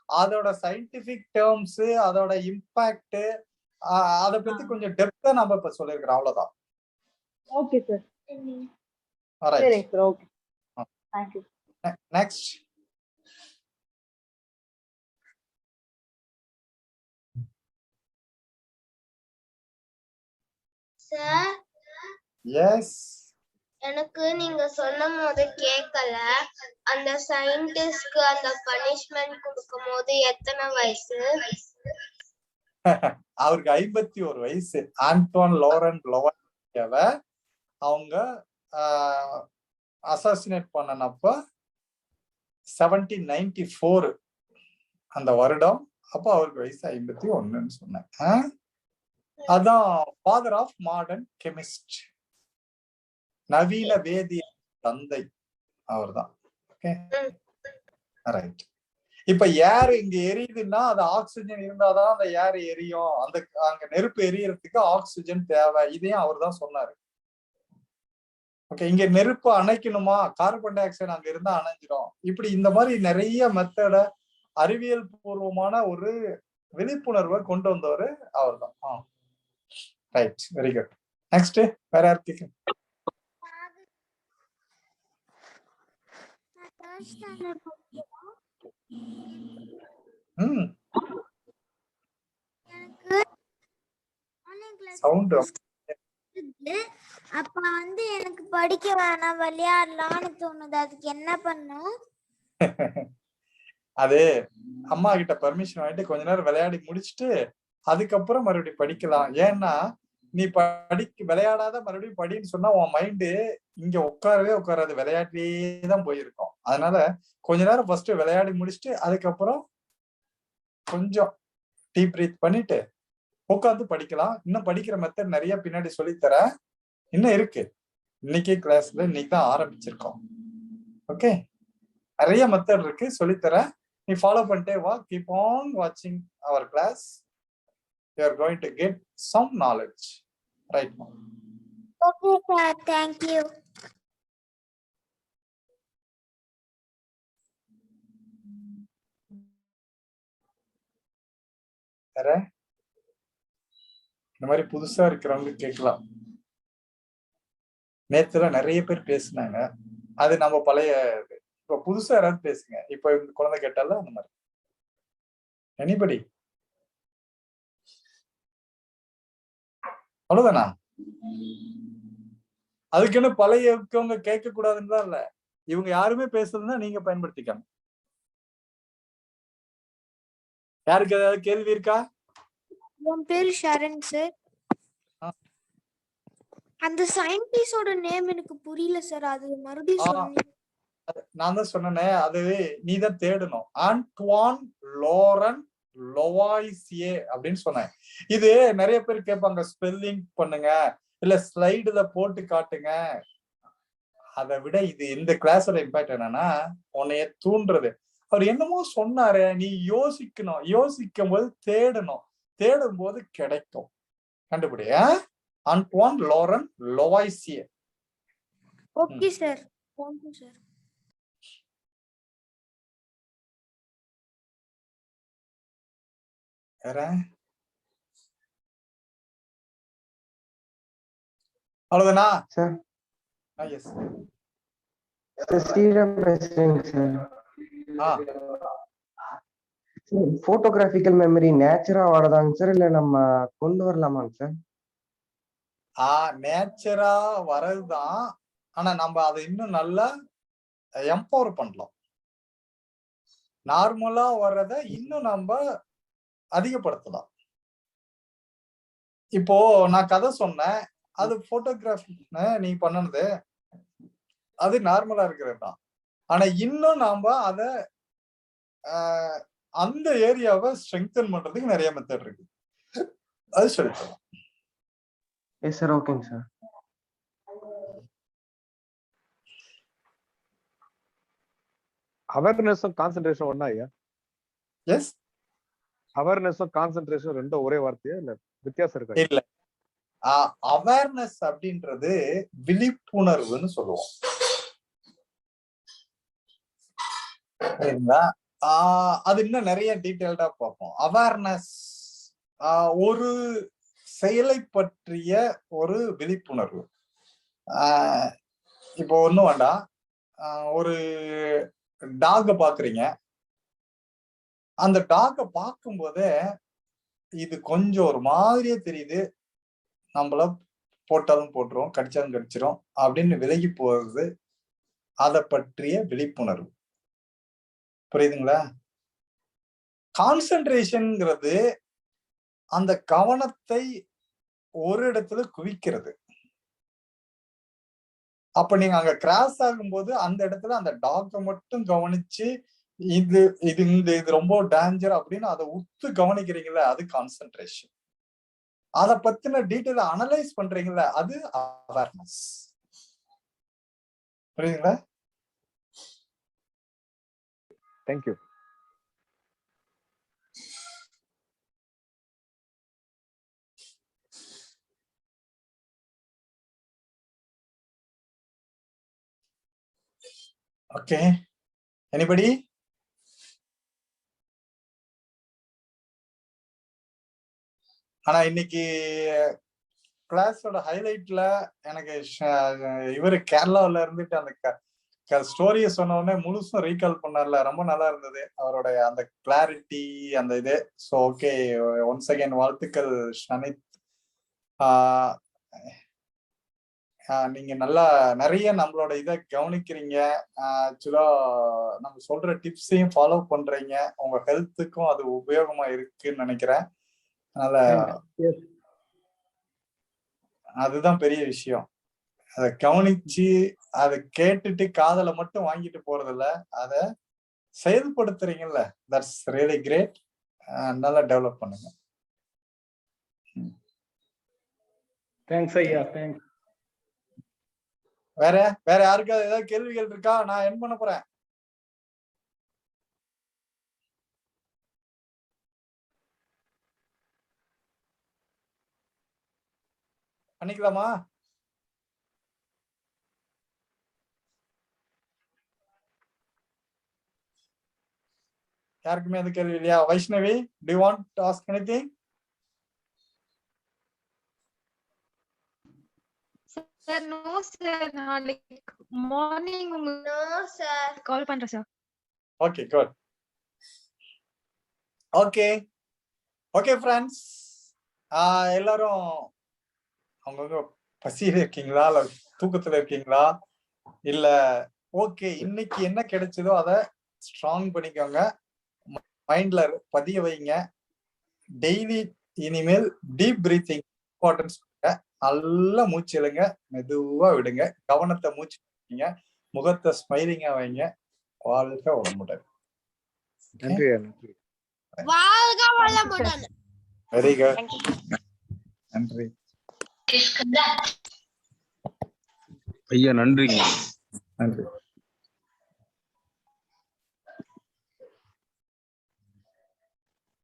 அதோட சயின்டிபிக் டேர்ம்ஸ், அதோட இம்பாக்ட், அத பத்தி கொஞ்சம் டெப்தா நம்ம இப்ப சொல்லிருக்கிறோம். அவ்வளவுதான். Okay sir. சரிங்க sir. Okay. Thank you. Next. Sir. Yes. எனக்கு நீங்க சொல்லும் போது கேட்கல. அந்த சயின்டிஸ்ட்க்கு அந்த பனிஷ்மென்ட் கொடுக்கும்போது எத்தனை வயசு? அவருக்கு 51 வயசு. ஆண்டோன் லாரண்ட் லெவன்டியாவ அவங்க அசாசினேட் பண்ணனப்ப 1794 அந்த வருடம். அப்போ அவருக்கு வயசு 51ன்னு சொன்னேன். அதான் ஃபாதர் ஆஃப் மாடர்ன் கெமிஸ்ட், நவீன வேதிய தந்தை அவர்தான். Okay, right. இப்ப ஏர் இங்க எரியுதுன்னா அது ஆக்சிஜன் இருந்தாதான் அந்த ஏர் எரியும். அங்க நெருப்பு எரியறதுக்கு ஆக்சிஜன் தேவை. இதையும் அவர் தான் சொன்னாரு. ஓகே, இங்க நெருப்பு அணைக்கணுமா, கார்பன் டை ஆக்சைடு அங்க இருந்தா அணைஞ்சிடும். இப்படி இந்த மாதிரி நிறைய மெத்தட, அறிவியல் பூர்வமான ஒரு விழிப்புணர்வை கொண்டு வந்தவர் அவர் தான். Right, very good. நெக்ஸ்ட் வேற யாருக்கு? சவுண்ட் அப்ப வந்து எனக்கு படிக்க வேணாம், விளையாடலாம்னு தோணுது. அதுக்கு என்ன பண்ணும்? அது அம்மா கிட்ட பர்மிஷன் வாங்கிட்டு கொஞ்ச நேரம் விளையாடி முடிச்சுட்டு அதுக்கப்புறம் மறுபடியும் படிக்கலாம். ஏன்னா நீ விளையாடாத மறுபடியும் படின்னு சொன்னா உன் மைண்டு இங்க உட்காரவே உட்காராது, விளையாட்டிலே தான் போயிருக்கும். அதனால கொஞ்ச நேரம் ஃபர்ஸ்ட் விளையாடி முடிச்சுட்டு அதுக்கப்புறம் கொஞ்சம் டீப் பிரீத் பண்ணிட்டு உட்காந்து படிக்கலாம். இன்னும் படிக்கிற மெத்தட் நிறைய பின்னாடி சொல்லித்தரேன். இன்னும் இருக்கு. இன்னைக்கு கிளாஸ்ல இன்னைக்கு தான் ஆரம்பிச்சிருக்கோம். ஓகே, நிறைய மெத்தட் இருக்கு, சொல்லித்தரேன். நீ ஃபாலோ பண்ணிட்டே வா. கீப் ஆன் வாட்சிங் அவர் class. You are going to get some knowledge right now. Okay sir, thank you. வேற இந்த மாதிரி புதுசா இருக்கிறவங்க கேட்கலாம். நேத்துல நிறைய பேர் பேசினாங்க, அது நம்ம பழைய. இப்ப புதுசா யாராவது பேசுங்க. இப்ப இந்த குழந்தை கேட்டால அந்த மாதிரி எனிபடி? அவ்வளவுதானா? அதுக்குன்னு பழைய இருக்கவங்க கேட்க கூடாதுன்னு தான் இல்ல. இவங்க யாருமே பேசுறதுன்னா நீங்க பயன்படுத்திக்காம. யாருக்கு ஏதாவது கேள்வி இருக்கா? என் பேரு ஷரண் சார். அந்த சயின்டிஸ்டோட நேம் எனக்கு புரியல சார், அது மறுபடியும் சொல்லுங்க. நான் தான் சொன்னேனே, அது நீதான் தேடணும். ஆண்டோன் லாரண்ட் லெவாய்சியே அப்படின்னு சொன்னேன். இது நிறைய பேர் கேட்பாங்க, ஸ்பெல்லிங் பண்ணுங்க இல்ல ஸ்லைடுல போட்டு காட்டுங்க. அதை விட இது இந்த கிளாஸோட இம்பாக்ட் என்னன்னா உன்னைய தூண்டுறது. அவர் என்னமோ சொன்னாரு, நீ யோசிக்கணும், யோசிக்கும் போது தேடணும், தேடும் போது கிடைக்கும். கண்டுபிடியா? Antoine Laurent Lavoisier. Okay sir. Thank you sir. வேற அவ்வளவுதானா? Sir yes. ஸ்ரீராம் பேசுறேங்க சார். போட்டோகிராபிக்கல் மெமரி நேச்சரா வரதாங்க சார், இல்ல நம்ம கொண்டு வரலாமாங்க சார்? நேச்சரா வரதுதான். ஆனா நம்ம அதை இன்னும் நல்லா எம்பவர் பண்ணலாம். நார்மலா வர்றத இன்னும் நம்ம அதிகப்படுத்தலாம். இப்போ நான் கதை சொன்னேன், அது போட்டோகிராஃபி நீ பண்ணது அது நார்மலா இருக்கிறது தான். ஆனா இன்னும் நாம அத அந்த ஏரியாவை ஸ்ட்ரெங்தன் பண்றதுக்கு நிறைய மெத்தட் இருக்கு. அது சொல்லிட்டோம். Yes sir. ஓகேங்க சார். அவேர்னஸும் கான்சென்ட்ரேஷன் ஒண்ணா ஐயா? எஸ். அவேர்னஸும் கான்சென்ட்ரேஷன் ரெண்டும் ஒரே வார்த்தையா இல்ல வித்தியாசம் இருக்கா? இல்ல, அவேர்னஸ் அப்படின்றது விழிப்புணர்வுன்னு சொல்லுவோம். சரிங்களா? அது இன்னும் நிறைய டீட்டெயில்டா பார்ப்போம். அவேர்னஸ் ஒரு செயலை பற்றிய ஒரு விழிப்புணர்வு. இப்போ ஒண்ணும் வேண்டாம், ஒரு டாக பாக்குறீங்க. அந்த டாக பார்க்கும் போதே இது கொஞ்சம் ஒரு மாதிரியே தெரியுது, நம்மள போட்டாலும் போட்டுரும், கடிச்சாலும் கடிச்சிரும் அப்படின்னு விலகி போறது அதை பற்றிய விழிப்புணர்வு. புரியுதுங்களா? கான்சென்ட்ரேஷன்ங்கிறது அந்த கவனத்தை ஒரு இடத்துல குவிக்கிறது. அப்ப நீங்க அங்க கிராஸ் ஆகும்போது அந்த இடத்துல அந்த டாக மட்டும் கவனிச்சு இது இது இந்த இது ரொம்ப டேஞ்சர் அப்படின்னு அதை உத்து கவனிக்கிறீங்களா, அது கான்சென்ட்ரேஷன். அதை பத்தின டீட்டெயில் அனலைஸ் பண்றீங்களா, அது அவேர்னஸ். புரியுதுங்களா? தேங்க்யூ. Okay, anybody? ஆனா இன்னைக்கு கிளாஸோட ஹைலைட்ல எனக்கு இவரு கேரளாவில இருந்துட்டு அந்த ஸ்டோரிய சொன்ன உடனே முழுசும் ரீகால் பண்ணார்ல, ரொம்ப நல்லா இருந்தது அவருடைய அந்த கிளாரிட்டி, அந்த இது. ஸோ ஓகே, ஒன்ஸ் அகைன் வாழ்த்துக்கள் ஷனித். நீங்க நல்லா நிறைய நம்மளோட இதை கவனிக்கிறீங்க. ஆக்சுவலா நம்ம சொல்ற டிப்ஸையும் ஃபாலோ பண்றீங்க. உங்க ஹெல்த்துக்கும் அது உபயோகமா இருக்குன்னு நினைக்கிறேன். அதனால அதுதான் பெரிய விஷயம். அதை கவனிச்சு அதை கேட்டுட்டு காதல மட்டும் வாங்கிட்டு போறது இல்ல, அதை செயல்படுத்துறீங்கல்ல, தட்ஸ் ரியலி கிரேட். நல்லா டெவலப் பண்ணுங்க. தேங்க்ஸ் ஐயா. தேங்க்ஸ். வேற யாருக்காவது ஏதாவது கேள்விகள் இருக்கா? நான் என் பண்ண போறேன். பண்ணிக்கலாமா? யாருக்குமே அது கேள்வி இல்லையா? Vaishnavi, do you want to ask anything? Sir, no sir. நாளைக்கு மார்னிங் உங்களுக்கு கால் பண்றேன் sir. Okay, good. Okay friends, எல்லாரும் அவங்க பசியில இருக்கீங்களா, இல்ல தூக்கத்துல இருக்கீங்களா, இல்ல ஓகே இன்னைக்கு என்ன கிடைச்சதோ அதை ஸ்ட்ராங் பண்ணிக்கோங்க, மைண்ட்ல பதிய வைங்க. டெய்லி இனிமேல் டீப் பிரீத்திங் இம்பார்ட்டன்ஸ். நல்லா மூச்சு இழுங்க, மெதுவா விடுங்க, கவனத்தை மூச்சு வைங்க, முகத்தை ஸ்மைலிங்கா வைங்க. வாழ்க வளமுடன். நன்றி நன்றி. வாழ்க வளமுடன். Very good. நன்றி ஐயா. நன்றிங்க. நன்றி.